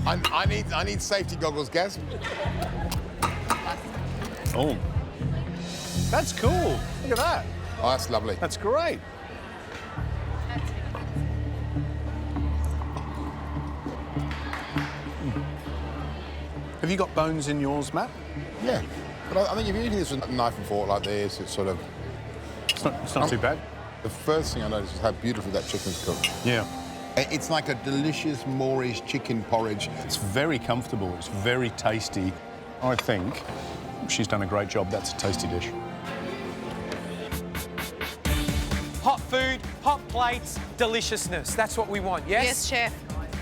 I need safety goggles, Gaz. Oh. That's cool. Look at that. Oh, that's lovely. That's great. Have you got bones in yours, Matt? Yeah. But I think if you're eating this with a knife and fork like this, it's sort of... It's not too bad. The first thing I noticed is how beautifully that chicken's cooked. Yeah. It's like a delicious Moorish chicken porridge. It's very comfortable. It's very tasty. I think she's done a great job. That's a tasty dish. Hot food, hot plates, deliciousness. That's what we want, yes? Yes, chef.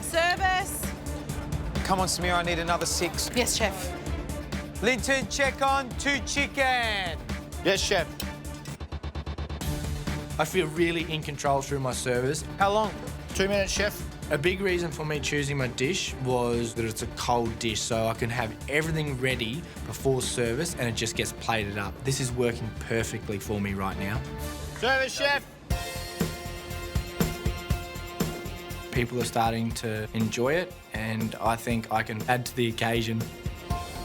Service. Come on, Samira, I need another 6. Yes, chef. Linton, check on 2 chicken. Yes, chef. I feel really in control through my service. How long? 2 minutes, chef. A big reason for me choosing my dish was that it's a cold dish, so I can have everything ready before service and it just gets plated up. This is working perfectly for me right now. Service, chef. People are starting to enjoy it, and I think I can add to the occasion.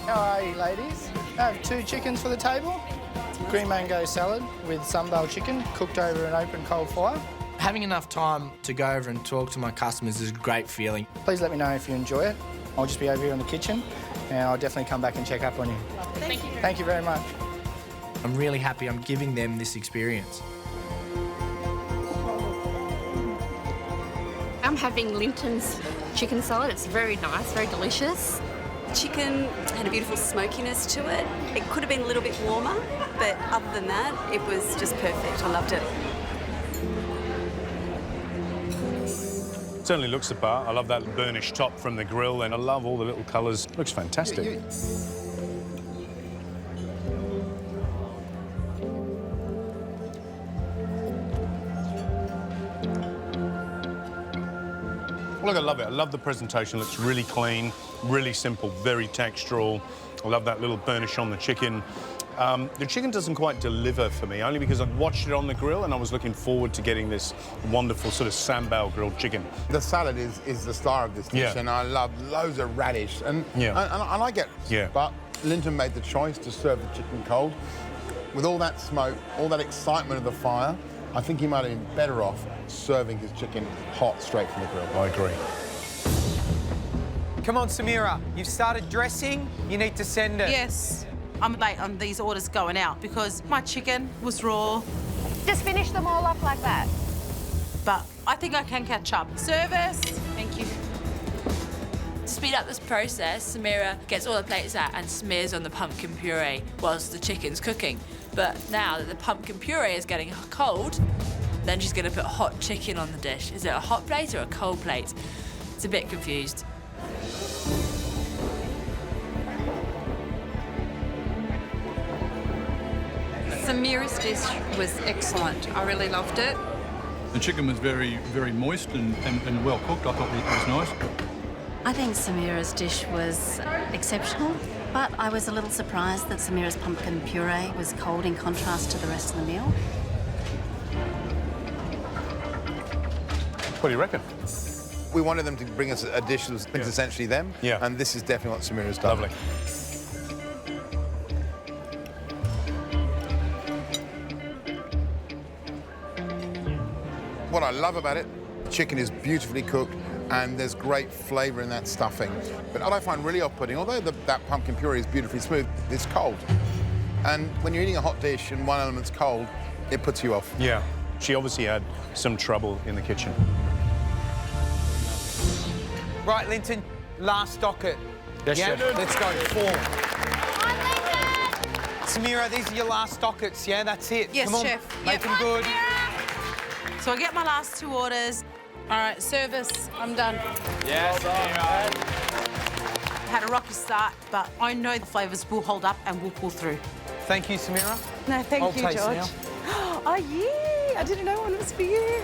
How are you, ladies? I have 2 chickens for the table. Green mango salad with sambal chicken cooked over an open coal fire. Having enough time to go over and talk to my customers is a great feeling. Please let me know if you enjoy it. I'll just be over here in the kitchen and I'll definitely come back and check up on you. Thank you. Thank you very much. I'm really happy I'm giving them this experience. I'm having Linton's chicken salad. It's very nice, very delicious. Chicken had a beautiful smokiness to it. It could have been a little bit warmer, but other than that, it was just perfect. I loved it. Certainly looks the part. I love that burnished top from the grill, and I love all the little colours. Looks fantastic. Look, I love it. I love the presentation. Looks really clean, really simple, very textural. I love that little burnish on the chicken. The chicken doesn't quite deliver for me, only because I've watched it on the grill and I was looking forward to getting this wonderful sort of sambal grilled chicken. The salad is the star of this dish, and I love loads of radish, and I like it. Yeah. But Linton made the choice to serve the chicken cold. With all that smoke, all that excitement of the fire, I think he might have been better off serving his chicken hot straight from the grill. I agree. Come on, Samira. You've started dressing. You need to send it. Yes. I'm late on these orders going out because my chicken was raw. Just finish them all off like that. But I think I can catch up. Service. Thank you. To speed up this process, Samira gets all the plates out and smears on the pumpkin puree whilst the chicken's cooking. But now that the pumpkin puree is getting cold, then she's going to put hot chicken on the dish. Is it a hot plate or a cold plate? It's a bit confused. Samira's dish was excellent. I really loved it. The chicken was very, very moist and well cooked. I thought it was nice. I think Samira's dish was exceptional, but I was a little surprised that Samira's pumpkin puree was cold in contrast to the rest of the meal. What do you reckon? We wanted them to bring us a dish that was essentially them, and this is definitely what Samira's done. Lovely. What I love about it, the chicken is beautifully cooked and there's great flavour in that stuffing. But what I find really off-putting, although that pumpkin puree is beautifully smooth, it's cold. And when you're eating a hot dish and one element's cold, it puts you off. Yeah. She obviously had some trouble in the kitchen. Right, Linton, last docket. Yes, yeah? chef. Let's go. 4. Samira, these are your last dockets, yeah? That's it. Yes, Come on, chef. make them good. So I get my last 2 orders. All right, service, I'm done. Yes, Had a rocky start, but I know the flavours will hold up and will pull through. Thank you, Samira. No, thank I'll you, taste George. now. Oh, yeah, I didn't know one was for you.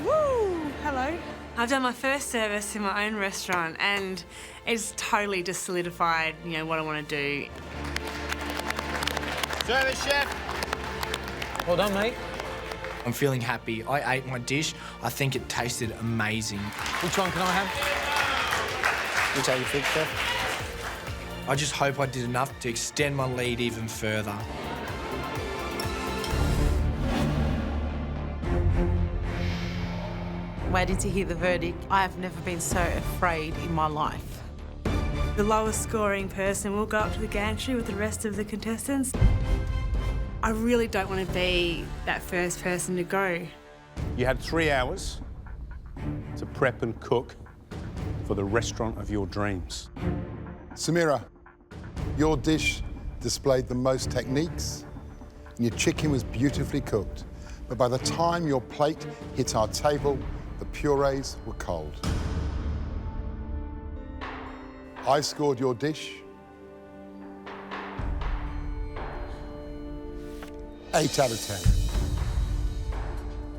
Woo, hello. I've done my first service in my own restaurant and it's totally just solidified, you know, what I want to do. Service, chef. Well done, mate. I'm feeling happy. I ate my dish. I think it tasted amazing. Which one can I have? Which are you think, chef? I just hope I did enough to extend my lead even further. Waiting to hear the verdict. I have never been so afraid in my life. The lowest scoring person will go up to the gantry with the rest of the contestants. I really don't want to be that first person to go. You had 3 hours to prep and cook for the restaurant of your dreams. Samira, your dish displayed the most techniques and your chicken was beautifully cooked. But by the time your plate hit our table, the purees were cold. I scored your dish 8 out of 10.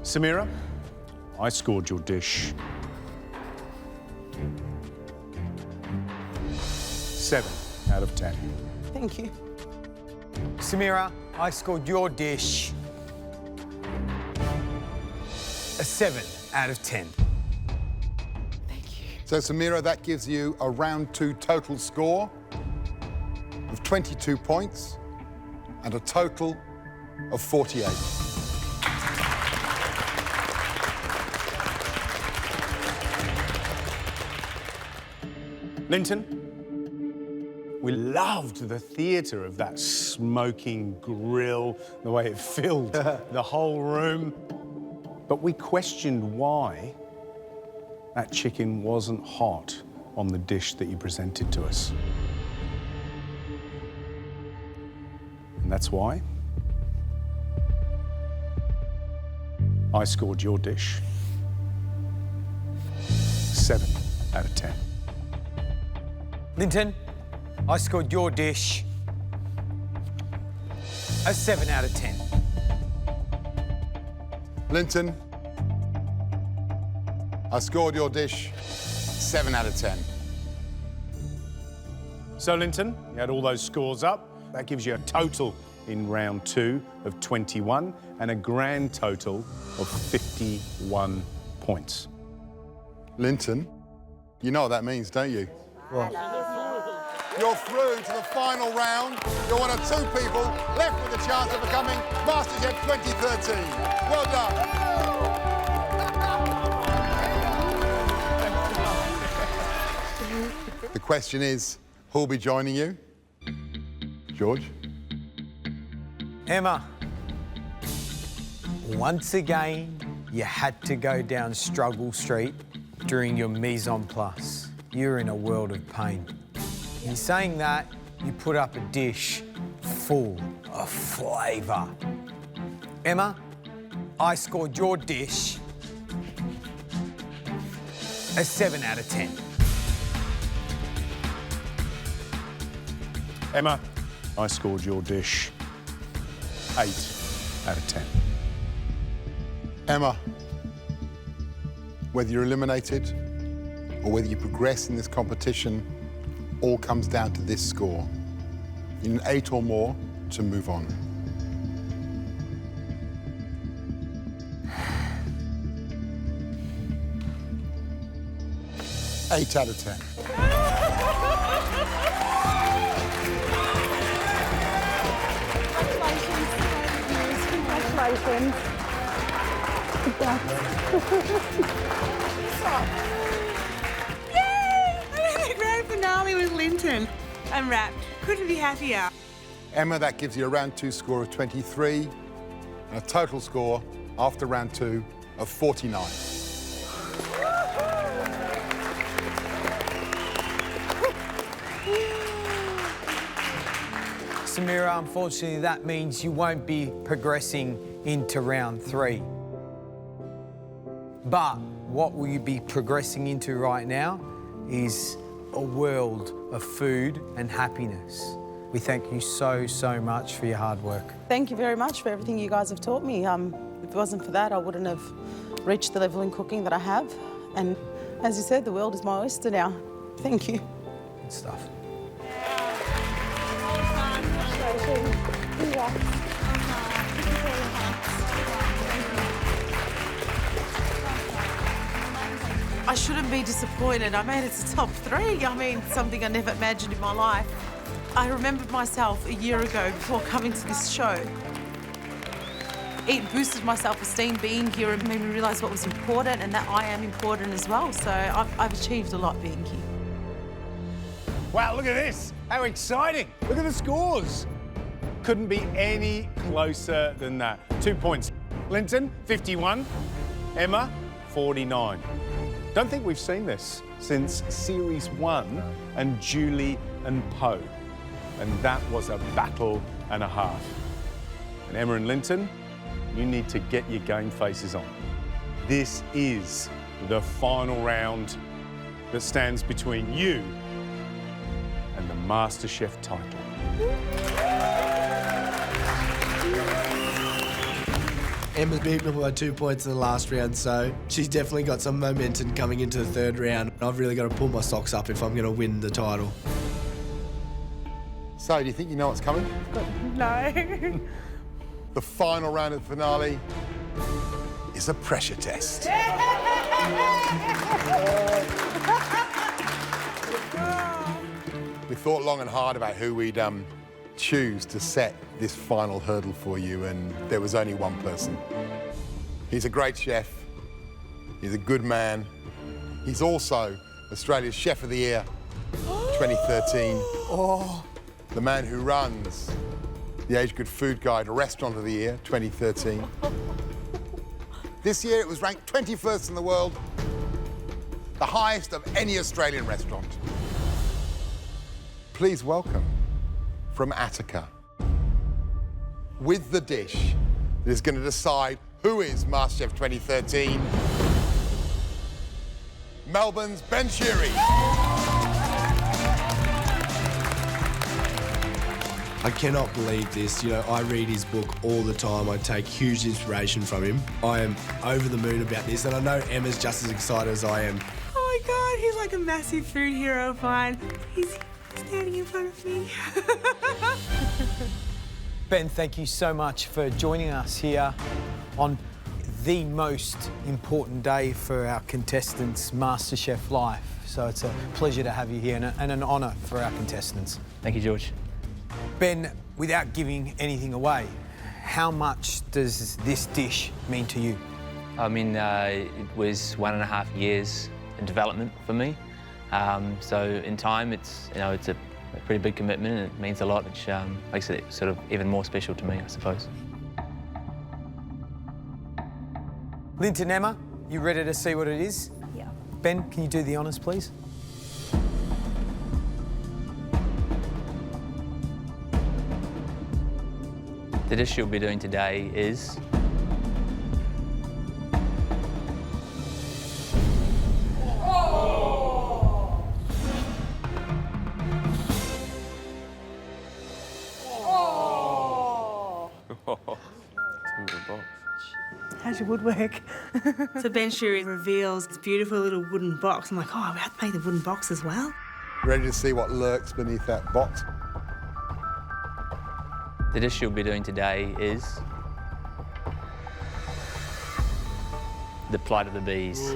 Samira, I scored your dish 7 out of 10. Thank you. Samira, I scored your dish a 7 out of 10. So, Samira, that gives you a round 2 total score of 22 points and a total of 48. Linton, we loved the theatre of that smoking grill, the way it filled the whole room. But we questioned why that chicken wasn't hot on the dish that you presented to us. And that's why I scored your dish 7 out of 10. Linton, I scored your dish a 7 out of 10. Linton, I scored your dish 7 out of 10. So, Linton, you had all those scores up. That gives you a total in round 2 of 21 and a grand total of 51 points. Linton, you know what that means, don't you? What? You're through to the final round. You're one of 2 people left with a chance of becoming MasterChef 2013. Well done. The question is, who'll be joining you? George? Emma, once again, you had to go down Struggle Street during your mise en place. You're in a world of pain. In saying that, you put up a dish full of flavour. Emma, I scored your dish a 7 out of 10. Emma, I scored your dish 8 out of 10. Emma, whether you're eliminated or whether you progress in this competition, all comes down to this score. You need an 8 or more to move on. Eight out of 10. Congratulations. Yay! I'm in the grand finale with Linton. I'm wrapped. Couldn't be happier. Emma, that gives you a round 2 score of 23 and a total score after round 2 of 49. Samira, unfortunately, that means you won't be progressing into round 3. But what will you be progressing into right now is a world of food and happiness. We thank you so, so much for your hard work. Thank you very much for everything you guys have taught me. If it wasn't for that, I wouldn't have reached the level in cooking that I have. And as you said, the world is my oyster now. Thank you. Good stuff. I shouldn't be disappointed. I made it to top 3. I mean, something I never imagined in my life. I remembered myself a year ago before coming to this show. It boosted my self-esteem being here and made me realise what was important and that I am important as well. So I've achieved a lot being here. Wow, look at this. How exciting. Look at the scores. Couldn't be any closer than that. 2 points. Linton, 51. Emma, 49. Don't think we've seen this since Series 1 and Julie and Poe. And that was a battle and a half. And Emma and Linton, you need to get your game faces on. This is the final round that stands between you MasterChef title. Emma's beat me by 2 points in the last round, so she's definitely got some momentum coming into the third round. I've really got to pull my socks up if I'm going to win the title. So, do you think you know what's coming? No. The final round of the finale is a pressure test. We thought long and hard about who we'd choose to set this final hurdle for you, and there was only one person. He's a great chef. He's a good man. He's also Australia's Chef of the Year 2013. Oh. The man who runs the Age Good Food Guide Restaurant of the Year 2013. This year it was ranked 21st in the world, the highest of any Australian restaurant. Please welcome, from Attica, with the dish that is going to decide who is MasterChef 2013, Melbourne's Ben Shiri. I cannot believe this. You know, I read his book all the time. I take huge inspiration from him. I am over the moon about this, and I know Emma's just as excited as I am. Oh my God, he's like a massive food hero of mine. He's standing in front of me. Ben, thank you so much for joining us here on the most important day for our contestants' MasterChef life. So it's a pleasure to have you here and an honour for our contestants. Thank you, George. Ben, without giving anything away, how much does this dish mean to you? I mean, it was 1.5 years in development for me. So in time, it's a pretty big commitment, and it means a lot, which makes it sort of even more special to me, I suppose. Linton, Emma, you ready to see what it is? Yeah. Ben, can you do the honours, please? The dish you'll be doing today is How's your woodwork? So Ben Shiri reveals this beautiful little wooden box. I'm like, oh, we have to make the wooden box as well. Ready to see what lurks beneath that box? The dish you'll be doing today is the plight of the bees.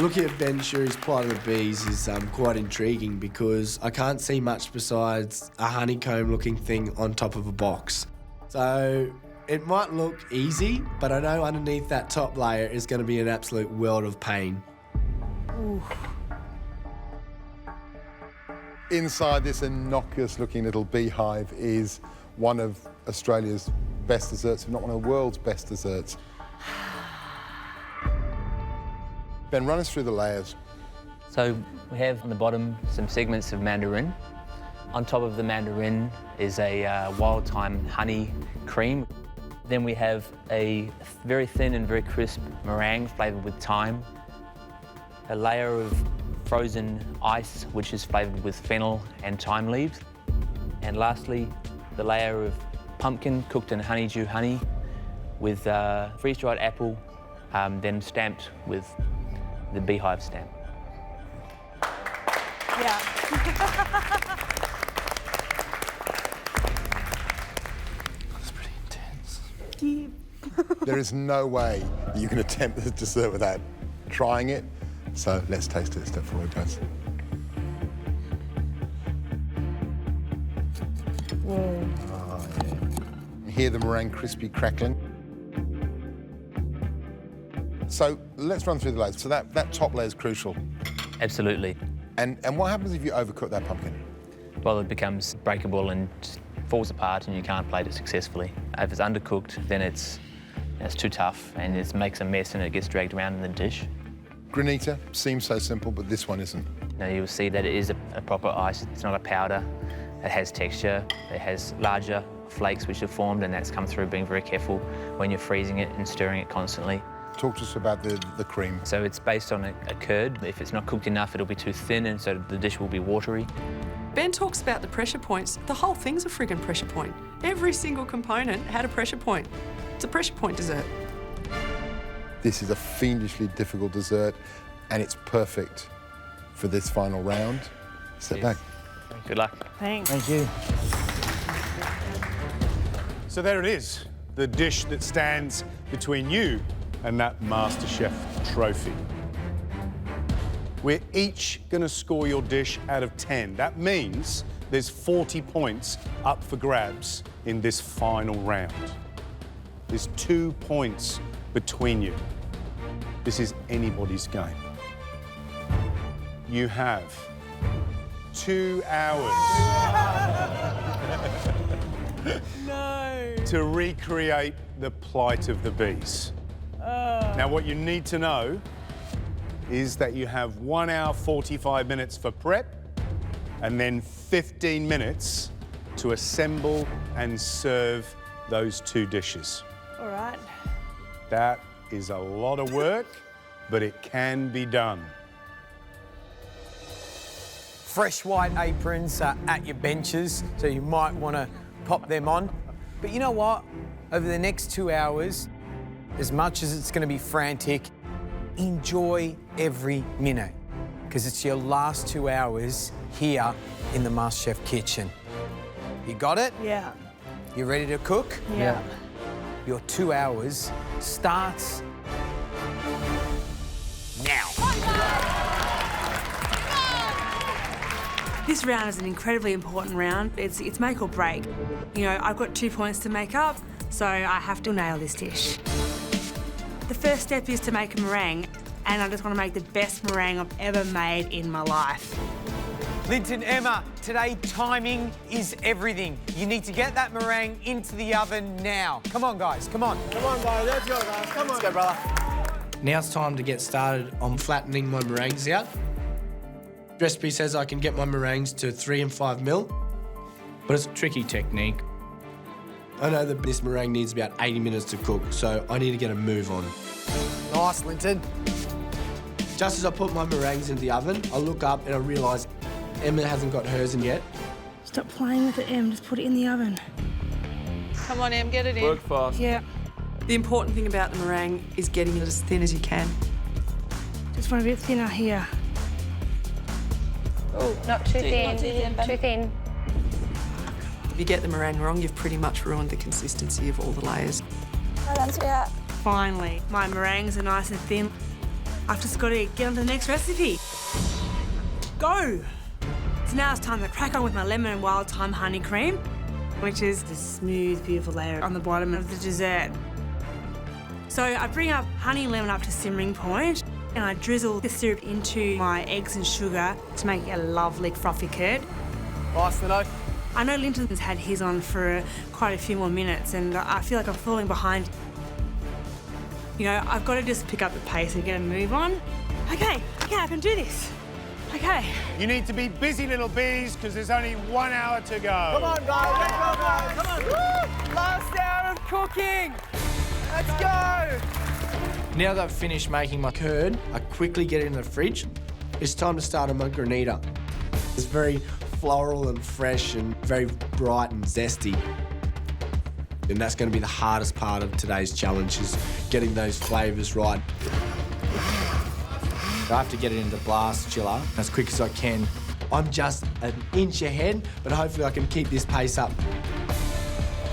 Looking at Ben Shiri's Plight of the Bees is quite intriguing because I can't see much besides a honeycomb-looking thing on top of a box. So it might look easy, but I know underneath that top layer is going to be an absolute world of pain. Ooh. Inside this innocuous-looking little beehive is one of Australia's best desserts, if not one of the world's best desserts. Ben, run us through the layers. So we have on the bottom some segments of mandarin. On top of the mandarin is a wild thyme honey cream. Then we have a very thin and very crisp meringue flavoured with thyme. A layer of frozen ice, which is flavoured with fennel and thyme leaves. And lastly, the layer of pumpkin cooked in honeydew honey with freeze-dried apple, then stamped with the beehive stamp. Yeah. That's pretty intense. There is no way that you can attempt this dessert without trying it. So let's taste it. Step forward, guys. Whoa. Oh, yeah. You hear the meringue crispy crackling. So let's run through the layers. So that top layer is crucial. Absolutely. And what happens if you overcook that pumpkin? Well, it becomes breakable and falls apart and you can't plate it successfully. If it's undercooked, then it's too tough and it makes a mess and it gets dragged around in the dish. Granita seems so simple, but this one isn't. Now you'll see that it is a proper ice. It's not a powder. It has texture. It has larger flakes which are formed, and that's come through being very careful when you're freezing it and stirring it constantly. Talk to us about the cream. So it's based on a curd. If it's not cooked enough, it'll be too thin, and so the dish will be watery. Ben talks about the pressure points. The whole thing's a friggin' pressure point. Every single component had a pressure point. It's a pressure point dessert. This is a fiendishly difficult dessert, and it's perfect for this final round. Sit back. Good luck. Thanks. Thank you. So there it is, the dish that stands between you and that MasterChef trophy. We're each going to score your dish out of 10. That means there's 40 points up for grabs in this final round. There's 2 points between you. This is anybody's game. You have 2 hours to recreate the plight of the bees. Now, what you need to know is that you have 1 hour, 45 minutes for prep, and then 15 minutes to assemble and serve those 2 dishes. All right. That is a lot of work, but it can be done. Fresh white aprons are at your benches, so you might want to pop them on. But you know what? Over the next 2 hours, as much as it's going to be frantic, enjoy every minute, because it's your last 2 hours here in the MasterChef kitchen. You got it? Yeah. You ready to cook? Yeah. Your 2 hours starts now. This round is an incredibly important round. It's make or break. You know, I've got 2 points to make up, so I have to nail this dish. The first step is to make a meringue, and I just want to make the best meringue I've ever made in my life. Linton, Emma, today timing is everything. You need to get that meringue into the oven now. Come on, guys, come on. Come on, guys, let's go, guys. Come on. Let's go, brother. Now it's time to get started on flattening my meringues out. The recipe says I can get my meringues to 3 and 5 mil, but it's a tricky technique. I know that this meringue needs about 80 minutes to cook, so I need to get a move on. Nice, Linton. Just as I put my meringues into the oven, I look up and I realise Emma hasn't got hers in yet. Stop playing with it, Em. Just put it in the oven. Come on, Em, get it in. Work fast. Yeah. The important thing about the meringue is getting it as thin as you can. Just want a bit thinner here. Oh, not too thin. Too thin. If you get the meringue wrong, you've pretty much ruined the consistency of all the layers. Well done, sweetheart. Finally, my meringues are nice and thin. I've just got to get on to the next recipe. Go! So now it's time to crack on with my lemon and wild thyme honey cream, which is the smooth, beautiful layer on the bottom of the dessert. So I bring up honey and lemon up to simmering point, and I drizzle the syrup into my eggs and sugar to make a lovely frothy curd. Nice, Linto. I know Linton's had his on for quite a few more minutes, and I feel like I'm falling behind. You know, I've got to just pick up the pace and get a move on. Okay, I can do this. Okay. You need to be busy, little bees, because there's only 1 hour to go. Come on, guys, let's go, guys. Come on. Woo! Last hour of cooking. Let's go. Now that I've finished making my curd, I quickly get it in the fridge. It's time to start on my granita. It's very floral and fresh and very bright and zesty. And that's going to be the hardest part of today's challenge, is getting those flavours right. I have to get it into blast chiller as quick as I can. I'm just an inch ahead, but hopefully I can keep this pace up.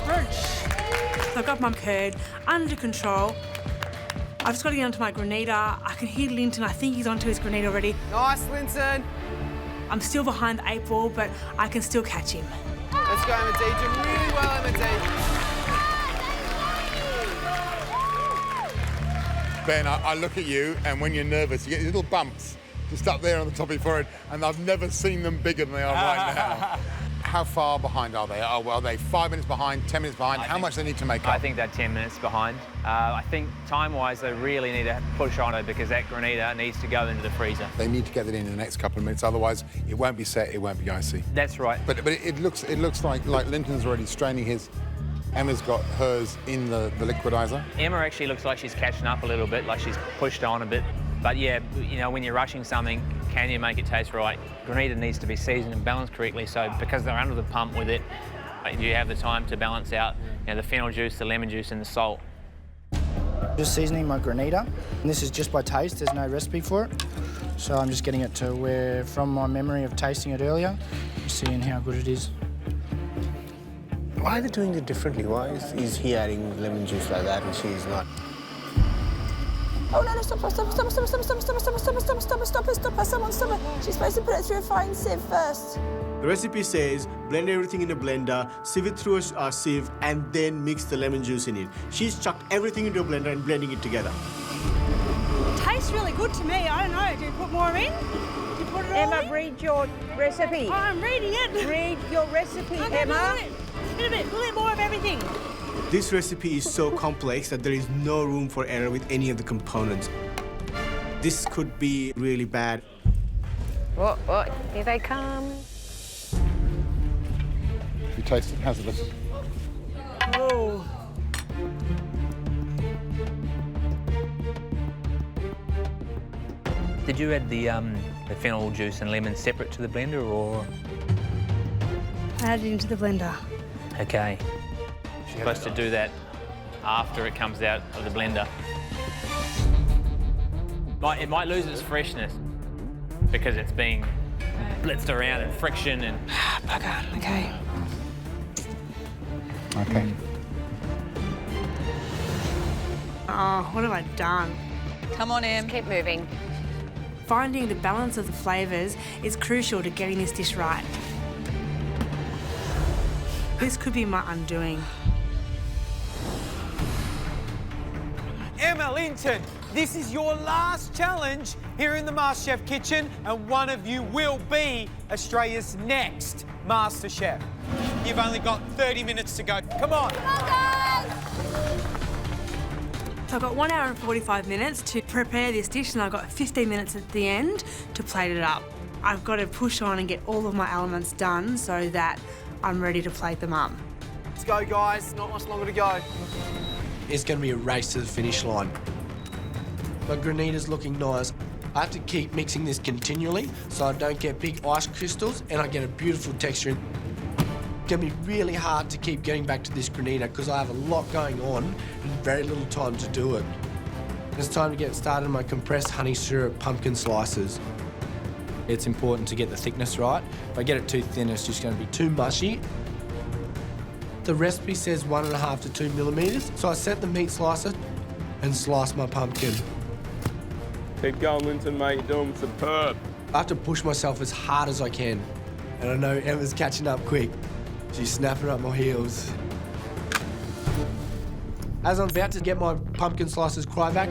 I've got my curd under control. I've just got to get onto my granita. I can hear Linton. I think he's onto his granita already. Nice, Linton. I'm still behind the 8 ball, but I can still catch him. Let's go, Emma D. Doing really well, Emma D. Ben, I look at you, and when you're nervous, you get these little bumps just up there on the top of your forehead, and I've never seen them bigger than they are right now. How far behind are they? Are they 5 minutes behind, 10 minutes behind? How much do they need to make up? I think they're 10 minutes behind. I think time-wise, they really need to push on it, because that granita needs to go into the freezer. They need to get it in the next couple of minutes, otherwise it won't be set, it won't be icy. That's right. But it looks like Linton's already straining his Emma's got hers in the liquidizer. Emma actually looks like she's catching up a little bit, like she's pushed on a bit. But yeah, you know, when you're rushing something, can you make it taste right? Granita needs to be seasoned and balanced correctly, so because they're under the pump with it, you have the time to balance out, you know, the fennel juice, the lemon juice and the salt. Just seasoning my granita. And this is just by taste, there's no recipe for it. So I'm just getting it to where, from my memory of tasting it earlier, seeing how good it is. Why are they doing it differently? Why is he adding lemon juice like that and she's not? Oh no, stop it, someone stop it. She's supposed to put it through a fine sieve first. The recipe says blend everything in a blender, sieve it through a sieve, and then mix the lemon juice in it. She's chucked everything into a blender and blending it together. Tastes really good to me. I don't know. Do you put more in? Do you put it all in? Read your recipe. Oh, I'm reading it. Read your recipe, Okay, Emma. A little bit more of everything. This recipe is so complex that there is no room for error with any of the components. This could be really bad. What? Here they come. You taste it, hazardous. Oh. Did you add the fennel juice and lemon separate to the blender, or? Add it into the blender. Okay. You're supposed to do that after it comes out of the blender. It might lose its freshness because it's being blitzed around and friction and... Bugger, okay. Okay. Oh, what have I done? Come on, Em. Keep moving. Finding the balance of the flavours is crucial to getting this dish right. This could be my undoing. Emma, Linton, this is your last challenge here in the MasterChef kitchen, and one of you will be Australia's next MasterChef. You've only got 30 minutes to go. Come on. Come on, guys! So I've got 1 hour and 45 minutes to prepare this dish, and I've got 15 minutes at the end to plate it up. I've got to push on and get all of my elements done so that I'm ready to plate them up. Let's go, guys. Not much longer to go. It's going to be a race to the finish line. My granita's looking nice. I have to keep mixing this continually so I don't get big ice crystals and I get a beautiful texture. It's going to be really hard to keep getting back to this granita because I have a lot going on and very little time to do it. It's time to get started on my compressed honey syrup pumpkin slices. It's important to get the thickness right. If I get it too thin, it's just going to be too mushy. The recipe says 1.5 to 2 millimetres, so I set the meat slicer and slice my pumpkin. Keep going, Linton, mate. You're doing superb. I have to push myself as hard as I can. And I know Emma's catching up quick. She's snapping up my heels. As I'm about to get my pumpkin slices cry back,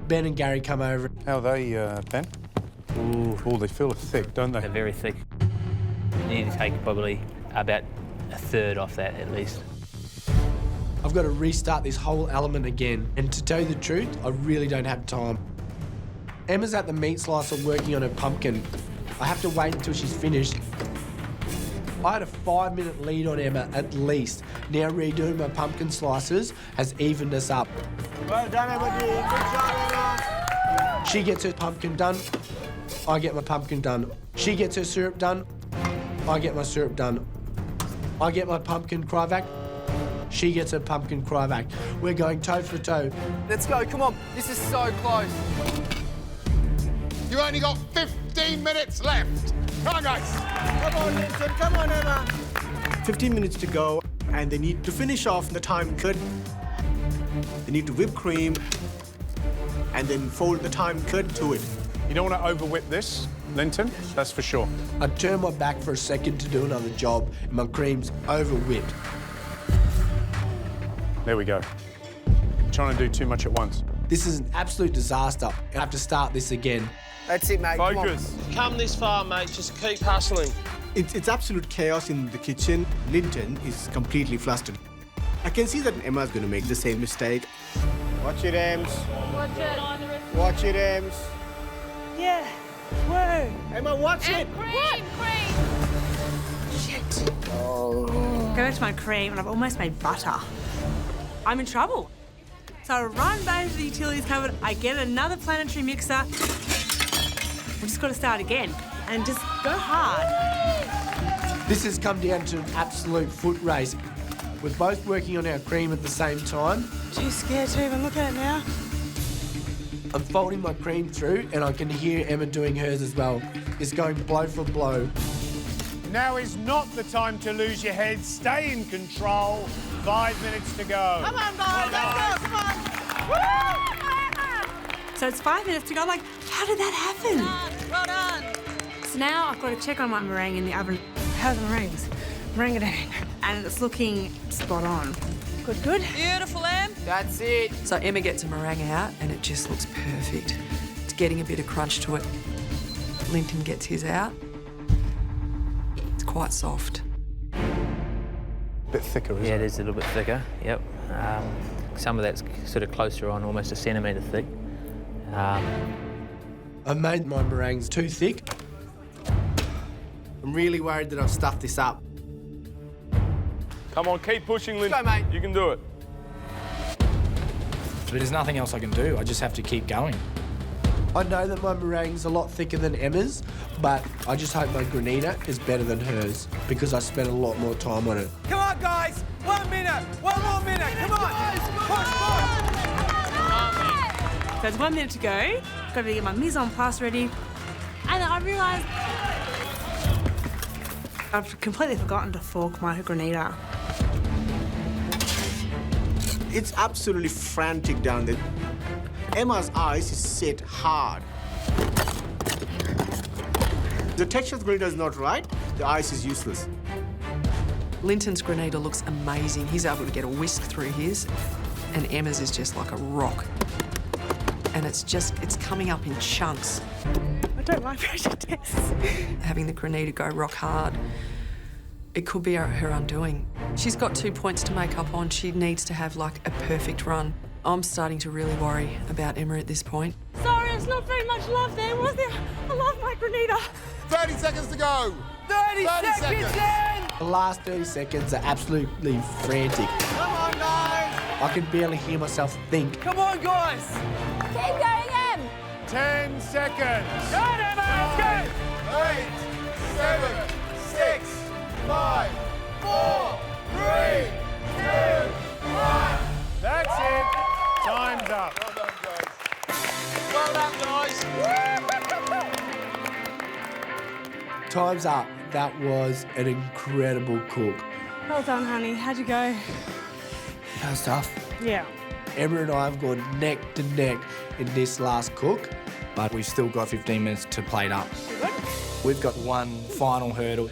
Ben and Gary come over. How are they, Ben? Ooh, they feel thick, don't they? They're very thick. You need to take probably about a third off that at least. I've got to restart this whole element again. And to tell you the truth, I really don't have time. Emma's at the meat slicer working on her pumpkin. I have to wait until she's finished. I had a 5-minute lead on Emma at least. Now redoing my pumpkin slices has evened us up. Well done, everybody. Good job, Emma. She gets her pumpkin done, I get my pumpkin done. She gets her syrup done, I get my syrup done. I get my pumpkin cry back, she gets her pumpkin cry back. We're going toe for toe. Let's go, come on. This is so close. You've only got 15 minutes left. Come on, guys. Come on, Linton. Come on, Emma. 15 minutes to go, and they need to finish off the time cut. They need to whip cream, and then fold the time cut to it. You don't want to over-whip this, Linton, that's for sure. I turn my back for a second to do another job, and my cream's over-whipped. There we go. Trying to do too much at once. This is an absolute disaster. I have to start this again. That's it, mate. Focus. Come this far, mate. Just keep hustling. It's absolute chaos in the kitchen. Linton is completely flustered. I can see that Emma's going to make the same mistake. Watch it, Ems. Watch it. Watch it, Ems. Yeah. Whoa. Emma, watch it. Cream. Shit. Oh. Go back to my cream and I've almost made butter. I'm in trouble. So I run back to the utilities cupboard, I get another planetary mixer. We just got to start again and just go hard. This has come down to an absolute foot race. We're both working on our cream at the same time. Too scared to even look at it now. I'm folding my cream through and I can hear Emma doing hers as well. It's going blow for blow. Now is not the time to lose your head. Stay in control. 5 minutes to go. Come on, guys, let's go, come on. So it's 5 minutes to go. Like, how did that happen? Well done. So now I've got to check on my meringue in the oven. How's the meringues? Meringue-a-dang. And it's looking spot on. Good, good. Beautiful, Em. That's it. So Emma gets a meringue out and it just looks perfect. It's getting a bit of crunch to it. Linton gets his out. It's quite soft. A bit thicker, isn't it? Yeah, it is a little bit thicker, yep. Some of that's sort of closer on, almost a centimetre thick. I made my meringues too thick. I'm really worried that I've stuffed this up. Come on, keep pushing, Linton. Go, mate. You can do it. But there's nothing else I can do. I just have to keep going. I know that my meringue's a lot thicker than Emma's, but I just hope my granita is better than hers because I spent a lot more time on it. Come on, guys! 1 minute! One more minute! Come on! Push! So it's 1 minute to go. Got to get my mise en place ready. And then I realised I've completely forgotten to fork my granita. It's absolutely frantic down there. Emma's ice is set hard. The texture of the granita is not right, the ice is useless. Linton's granita looks amazing. He's able to get a whisk through his, and Emma's is just like a rock. And it's coming up in chunks. I don't like pressure tests. Having the granita go rock hard, it could be her undoing. She's got 2 points to make up on. She needs to have like a perfect run. I'm starting to really worry about Emma at this point. Sorry, it's not very much love there, was there? I love my granita. 30 seconds to go. 30 seconds in! The last 30 seconds are absolutely frantic. Come on, guys. I can barely hear myself think. Come on, guys! Keep going, Em. 10 seconds. Go, Emma, let's go! 8, 7, 6, 5, 4, 3, 2, 1. That's it. Time's up. Well done, guys. Time's up. That was an incredible cook. Well done, honey. How'd you go? That was tough. Yeah. Emma and I have gone neck to neck in this last cook, but we've still got 15 minutes to plate up. We've got one final hurdle.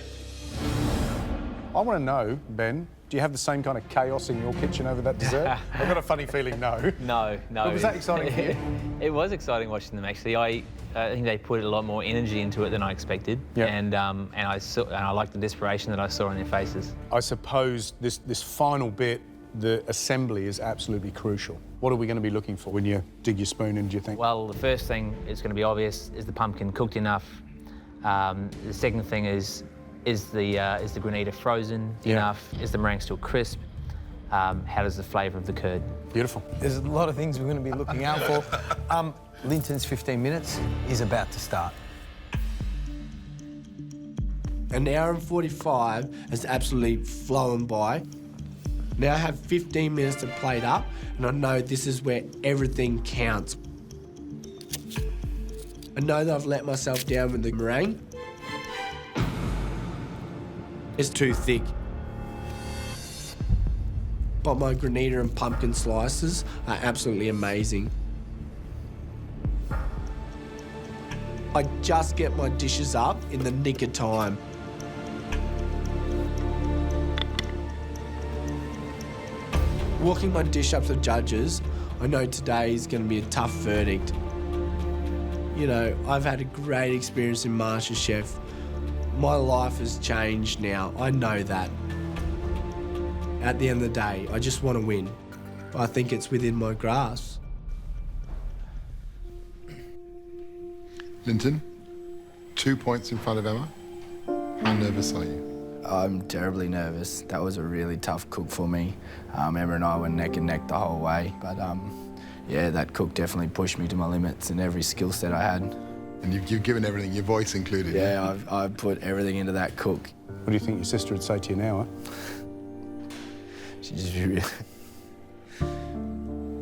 I want to know, Ben, do you have the same kind of chaos in your kitchen over that dessert? I've got a funny feeling no. No. But was that exciting for you? It was exciting watching them, actually. I think they put a lot more energy into it than I expected. Yep. And I liked the desperation that I saw on their faces. I suppose this final bit, the assembly, is absolutely crucial. What are we going to be looking for when you dig your spoon in, do you think? Well, the first thing is going to be obvious. Is the pumpkin cooked enough? The second thing is the granita frozen enough? Is the meringue still crisp? How does the flavour of the curd? Beautiful. There's a lot of things we're going to be looking out for. Linton's 15 minutes is about to start. An hour and 45 has absolutely flown by. Now I have 15 minutes to plate up, and I know this is where everything counts. I know that I've let myself down with the meringue. It's too thick. But my granita and pumpkin slices are absolutely amazing. I just get my dishes up in the nick of time. Walking my dish up to the judges, I know today is going to be a tough verdict. You know, I've had a great experience in MasterChef. My life has changed now, I know that. At the end of the day, I just want to win. I think it's within my grasp. Linton, 2 points in front of Emma. How nervous are you? I'm terribly nervous. That was a really tough cook for me. Emma and I were neck and neck the whole way, but yeah, that cook definitely pushed me to my limits in every skill set I had. And you've given everything, your voice included. Yeah, I've put everything into that cook. What do you think your sister would say to you now,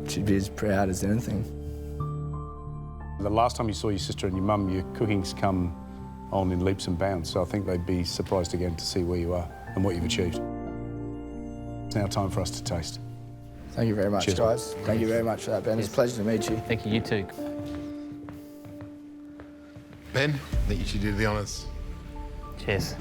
She'd be as proud as anything. The last time you saw your sister and your mum, your cooking's come on in leaps and bounds, so I think they'd be surprised again to see where you are and what you've achieved. It's now time for us to taste. Thank you very much, Cheers, guys. Thank you very much for that, Ben. It's a pleasure to meet you. Thank you, you too. Ben, I think you should do the honours. Cheers.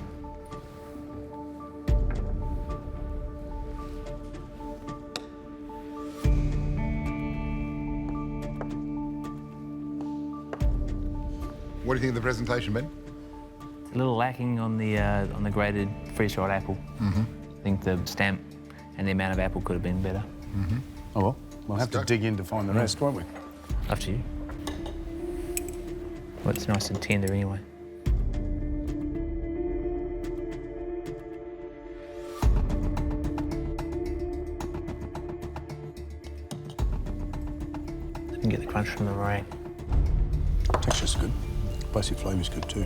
What do you think of the presentation, Ben? It's a little lacking on the grated freeze-dried apple. I think the stamp and the amount of apple could have been better. Oh well, we'll have to dig in to find the rest, won't we? Up to you. Well, it's nice and tender anyway. I can get the crunch from the meringue. Texture's good. Basic flavour's good too.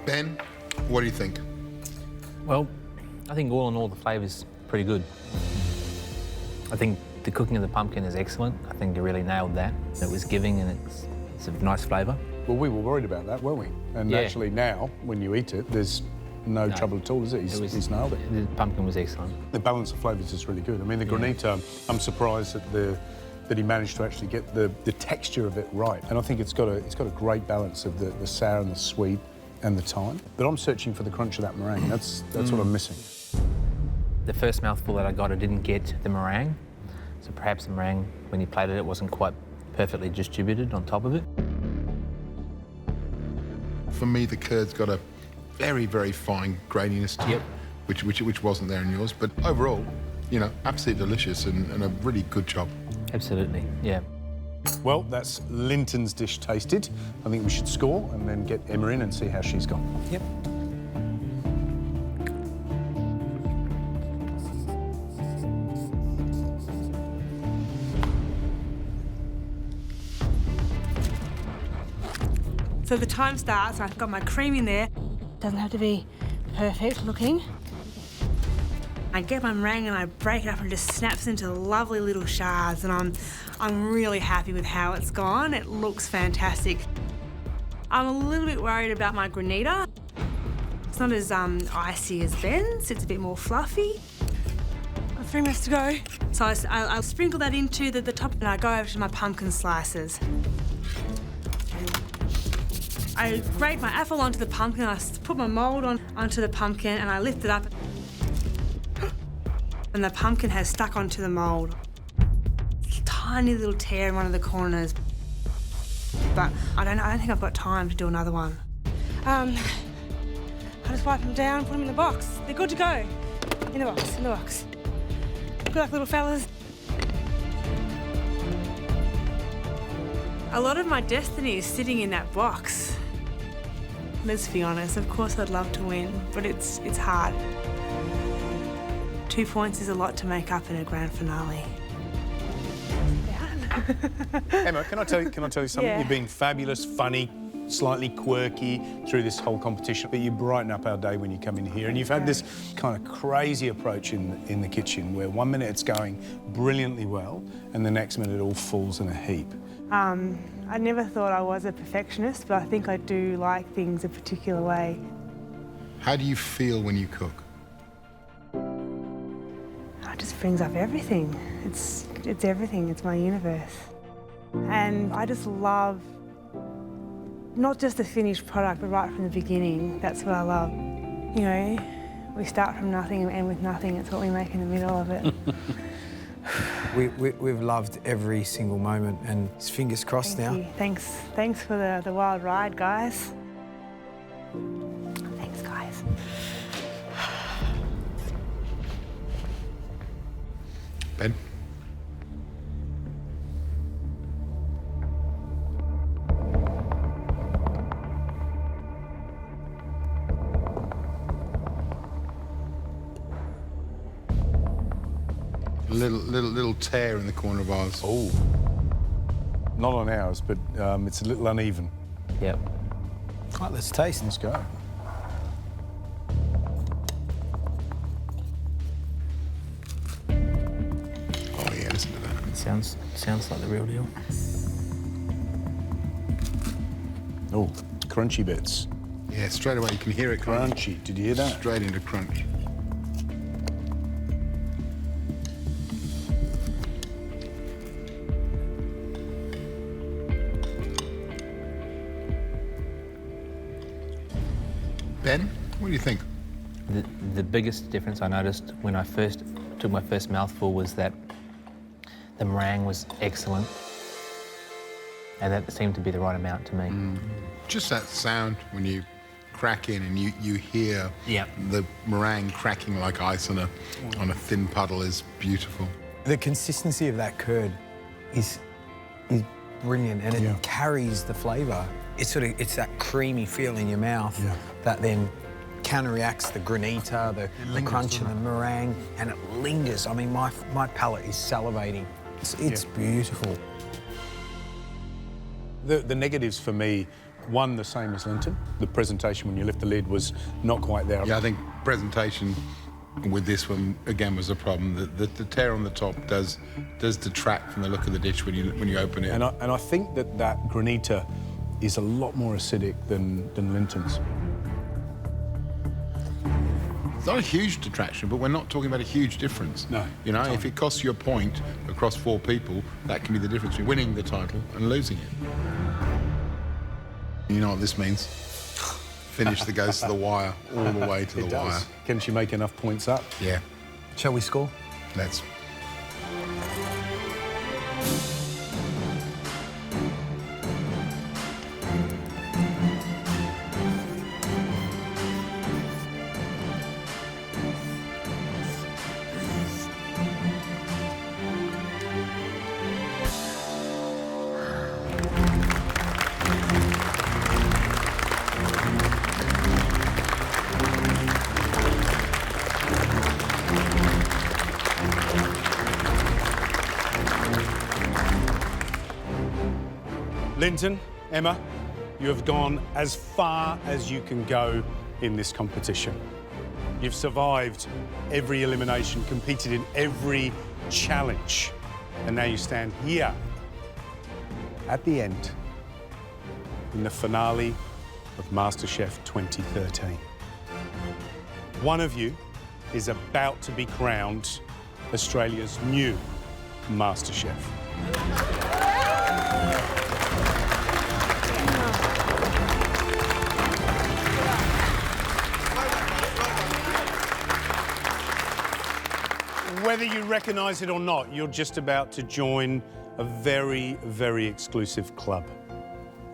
Ben, what do you think? Well, I think all in all the flavour's pretty good. I think the cooking of the pumpkin is excellent. I think you really nailed that. It was giving and it's a nice flavour. Well, we were worried about that, weren't we? And Yeah. actually now, when you eat it, there's no trouble at all, is it? He's nailed it. The pumpkin was excellent. The balance of flavours is really good. I mean, the granita, I'm surprised that he managed to actually get the texture of it right. And I think it's got a great balance of the sour and the sweet and the thyme. But I'm searching for the crunch of that meringue. That's what I'm missing. The first mouthful that I got, I didn't get the meringue. So perhaps the meringue, when he plated it, wasn't quite perfectly distributed on top of it. For me, the curd's got a very, very fine graininess to it, which wasn't there in yours. But overall, you know, absolutely delicious and a really good job. Absolutely, yeah. Well, that's Linton's dish tasted. I think we should score and then get Emma in and see how she's gone. Yep. So the time starts, and I've got my cream in there. Doesn't have to be perfect looking. I get my meringue and I break it up and it just snaps into lovely little shards, and I'm really happy with how it's gone. It looks fantastic. I'm a little bit worried about my granita. It's not as icy as Ben's, it's a bit more fluffy. 3 minutes to go. So I'll sprinkle that into the top and I go over to my pumpkin slices. I grate my apple onto the pumpkin, I put my mould onto the pumpkin and I lift it up. And the pumpkin has stuck onto the mould. Tiny little tear in one of the corners. But I don't think I've got time to do another one. I just wipe them down, put them in the box. They're good to go. In the box, in the box. Good luck, little fellas. A lot of my destiny is sitting in that box. Let's be honest, of course I'd love to win, but it's hard. 2 points is a lot to make up in a grand finale. Emma, can I tell you something? Yeah. You've been fabulous, funny, slightly quirky through this whole competition, but you brighten up our day when you come in here. And you've had this kind of crazy approach in the kitchen where 1 minute it's going brilliantly well and the next minute it all falls in a heap. I never thought I was a perfectionist, but I think I do like things a particular way. How do you feel when you cook? It just brings up everything. It's everything, it's my universe. And I just love not just the finished product, but right from the beginning. That's what I love. You know, we start from nothing and end with nothing. It's what we make in the middle of it. We've loved every single moment, and it's fingers crossed now. Thanks for the wild ride, guys. Thanks, guys. Ben? little tear in the corner of ours. Oh. Not on ours, but it's a little uneven. Yep. Right, let's taste. Let's go. Oh yeah, listen to that. Sounds like the real deal. Oh, crunchy bits. Yeah, straight away you can hear it. Crunchy. Did you hear that? Straight into crunch. Ben, what do you think? The biggest difference I noticed when I first took my first mouthful was that the meringue was excellent, and that seemed to be the right amount to me. Just that sound when you crack in and you hear the meringue cracking like ice on a thin puddle is beautiful. The consistency of that curd is brilliant, and it carries the flavour. It's that creamy feel in your mouth that then counteracts the granita, the crunch of the meringue, and it lingers. I mean, my palate is salivating. It's beautiful. The negatives for me, one, the same as Linton. The presentation when you lift the lid was not quite there. Yeah, I think presentation with this one again was a problem. The tear on the top does detract from the look of the dish when you open it. And I think that granita is a lot more acidic than Linton's. It's not a huge detraction, but we're not talking about a huge difference. No. You know, if it costs you a point across 4 people, that can be the difference between winning the title and losing it. You know what this means? Finish that goes to the wire, all the way to the wire. Can she make enough points up? Yeah. Shall we score? Let's. Linton, Emma, you have gone as far as you can go in this competition. You've survived every elimination, competed in every challenge, and now you stand here at the end in the finale of MasterChef 2013. One of you is about to be crowned Australia's new MasterChef. Whether you recognise it or not, you're just about to join a very, very exclusive club.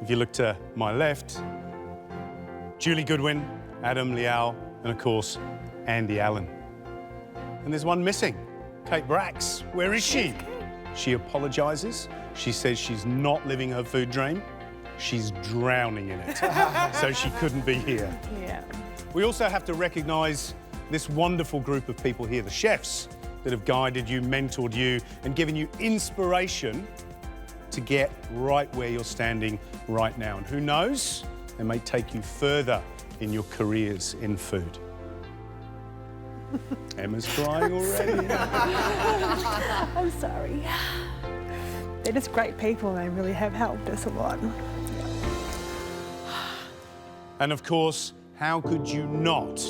If you look to my left, Julie Goodwin, Adam Liao, and of course, Andy Allen. And there's one missing, Kate Brax. Where is she? She apologises. She says she's not living her food dream. She's drowning in it. So she couldn't be here. Yeah. We also have to recognise this wonderful group of people here, the chefs, that have guided you, mentored you, and given you inspiration to get right where you're standing right now. And who knows, they may take you further in your careers in food. Emma's crying already. I'm sorry. They're just great people and they really have helped us a lot. And of course, how could you not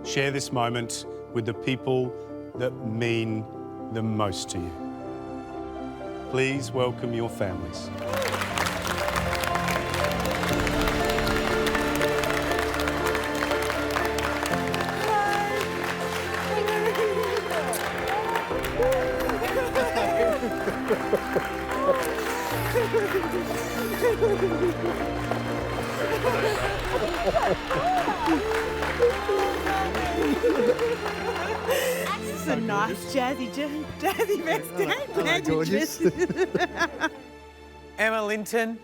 share this moment with the people that mean the most to you? Please welcome your families. This is a nice jazzy mess. Gorgeous. Emma Linton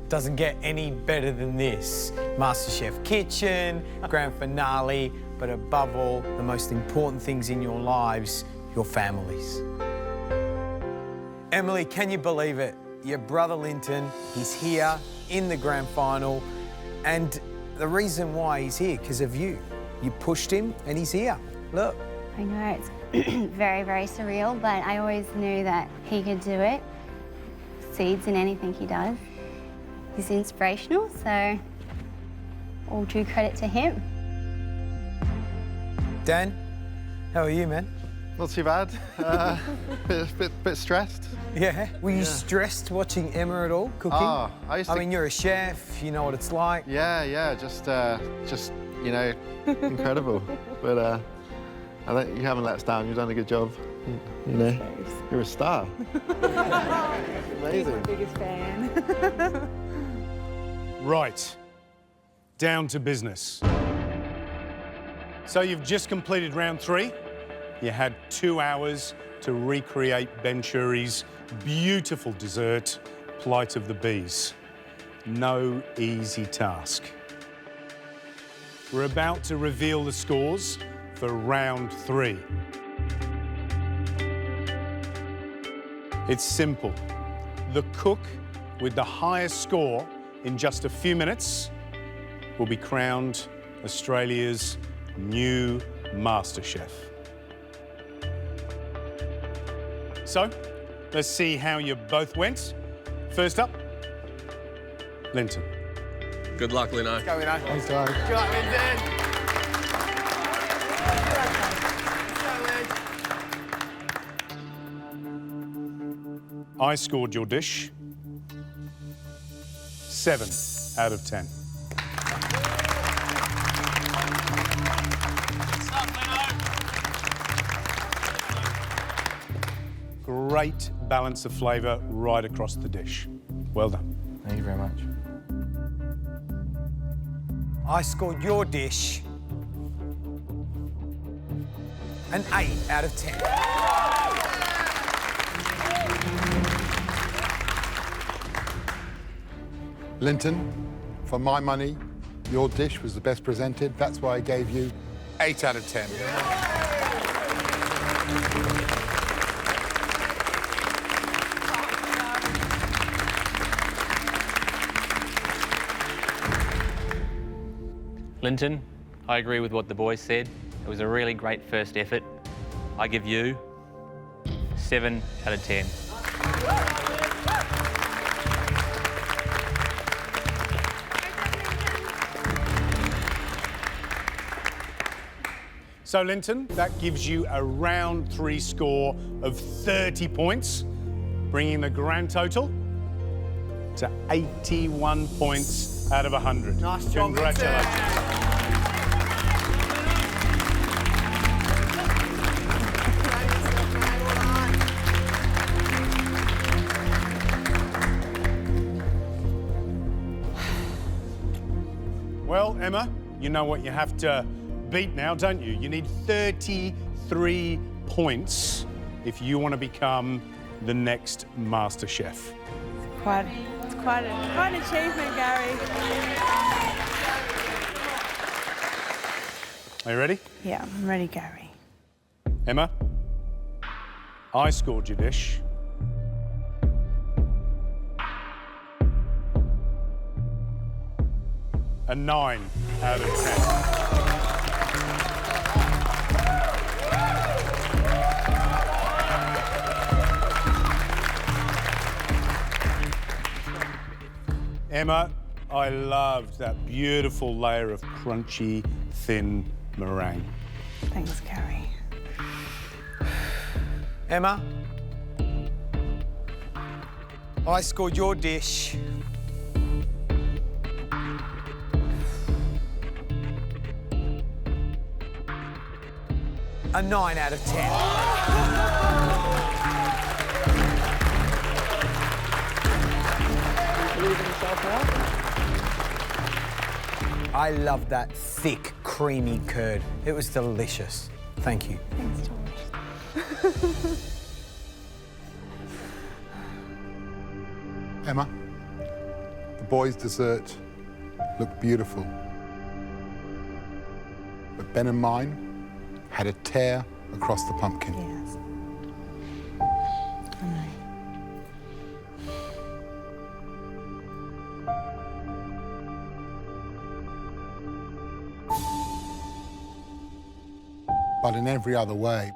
doesn't get any better than this. MasterChef Kitchen, grand finale, but above all, the most important things in your lives, your families. Emily, can you believe it? Your brother Linton, he's here in the grand final, and the reason why he's here, because of you. You pushed him and he's here. Look. I know, it's very, very surreal, but I always knew that he could do it. Succeeds in anything he does. He's inspirational, so all due credit to him. Dan, how are you, man? Not too bad. Bit stressed. Yeah? Were you stressed watching Emma at all, cooking? Oh, I mean, you're a chef, you know what it's like. Yeah, just you know, incredible. But I think you haven't let us down. You've done a good job. You know, you're a star. Amazing. He's my biggest fan. Right, down to business. So you've just completed round 3. You had 2 hours to recreate Ben Shuri's beautiful dessert, Plight of the Bees. No easy task. We're about to reveal the scores for round 3. It's simple. The cook with the highest score in just a few minutes will be crowned Australia's new MasterChef. So, let's see how you both went. First up, Linton. Good luck, Lino. Let's go, Lino. Thanks, guys. Good luck, Linton. I scored your dish 7 out of 10. Great balance of flavour right across the dish. Well done. Thank you very much. I scored your dish an 8 out of 10. Linton, for my money, your dish was the best presented. That's why I gave you 8 out of 10. Linton, I agree with what the boys said. It was a really great first effort. I give you 7 out of 10. So, Linton, that gives you a round 3 score of 30 points, bringing the grand total to 81 points out of 100. Nice job, Congratulations. Well, Emma, you know what you have to beat now, don't you? You need 33 points if you want to become the next MasterChef. It's quite an achievement, Gary. Are you ready? Yeah, I'm ready, Gary. Emma, I scored your dish a 9 out of 10. Emma, I loved that beautiful layer of crunchy, thin meringue. Thanks, Gary. Emma, I scored your dish a 9 out of 10. I love that thick, creamy curd. It was delicious. Thank you. Thanks, George. Emma, the boys' dessert looked beautiful. But Ben and mine had a tear across the pumpkin. Yes. I know. But in every other way,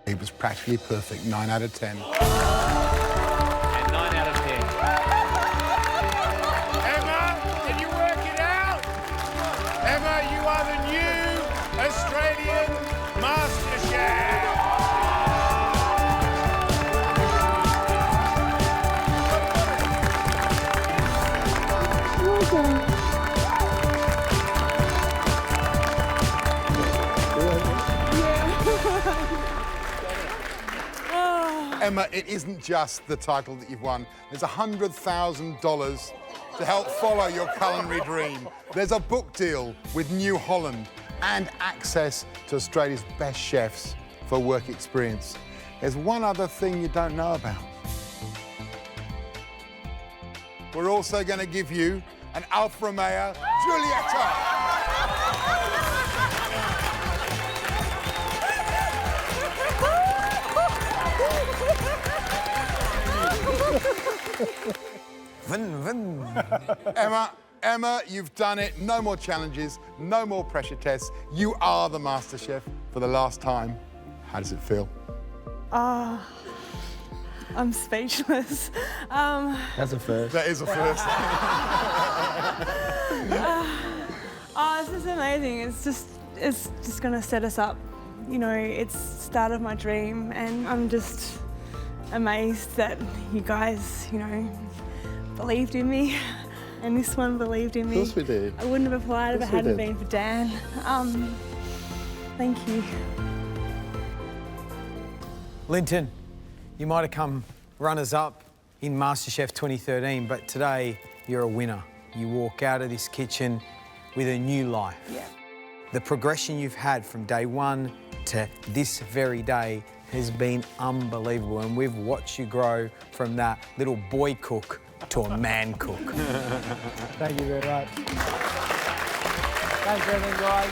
it was practically perfect, 9 out of 10. And 9 out of 10. Emma, can you work it out? Emma, you are the new Australian MasterChef. Emma, it isn't just the title that you've won. There's $100,000 to help follow your culinary dream. There's a book deal with New Holland and access to Australia's best chefs for work experience. There's one other thing you don't know about. We're also going to give you an Alfa Romeo Giulietta. Emma, you've done it. No more challenges, no more pressure tests. You are the Master Chef for the last time. How does it feel? I'm speechless. That's a first. That is a first. This is amazing. It's just going to set us up. You know, it's the start of my dream, and I'm just amazed that you guys, you know, believed in me, and this one believed in me. Of course we did. I wouldn't have applied if it hadn't been for Dan. Thank you. Linton, you might have come runners-up in MasterChef 2013, but today you're a winner. You walk out of this kitchen with a new life. Yeah. The progression you've had from day one to this very day has been unbelievable, and we've watched you grow from that little boy cook to a man cook. Thank you very much. Thanks, everyone, guys.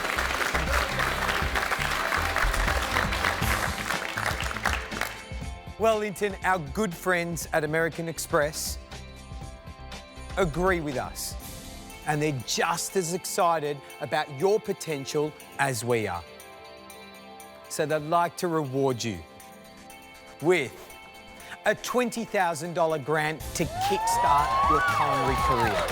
Well, Linton, our good friends at American Express agree with us, and they're just as excited about your potential as we are. So they'd like to reward you with a $20,000 grant to kickstart your culinary career.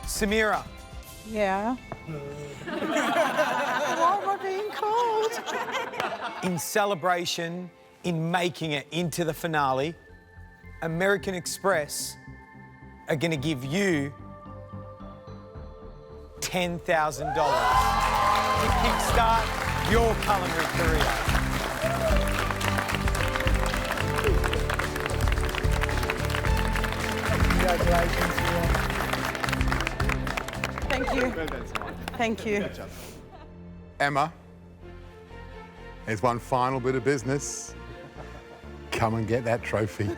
Samira. Yeah. Why am I being called? In celebration, in making it into the finale, American Express are going to give you $10,000 to kickstart your culinary career. Congratulations. Thank you. Thank you. Emma, there's one final bit of business. Come and get that trophy.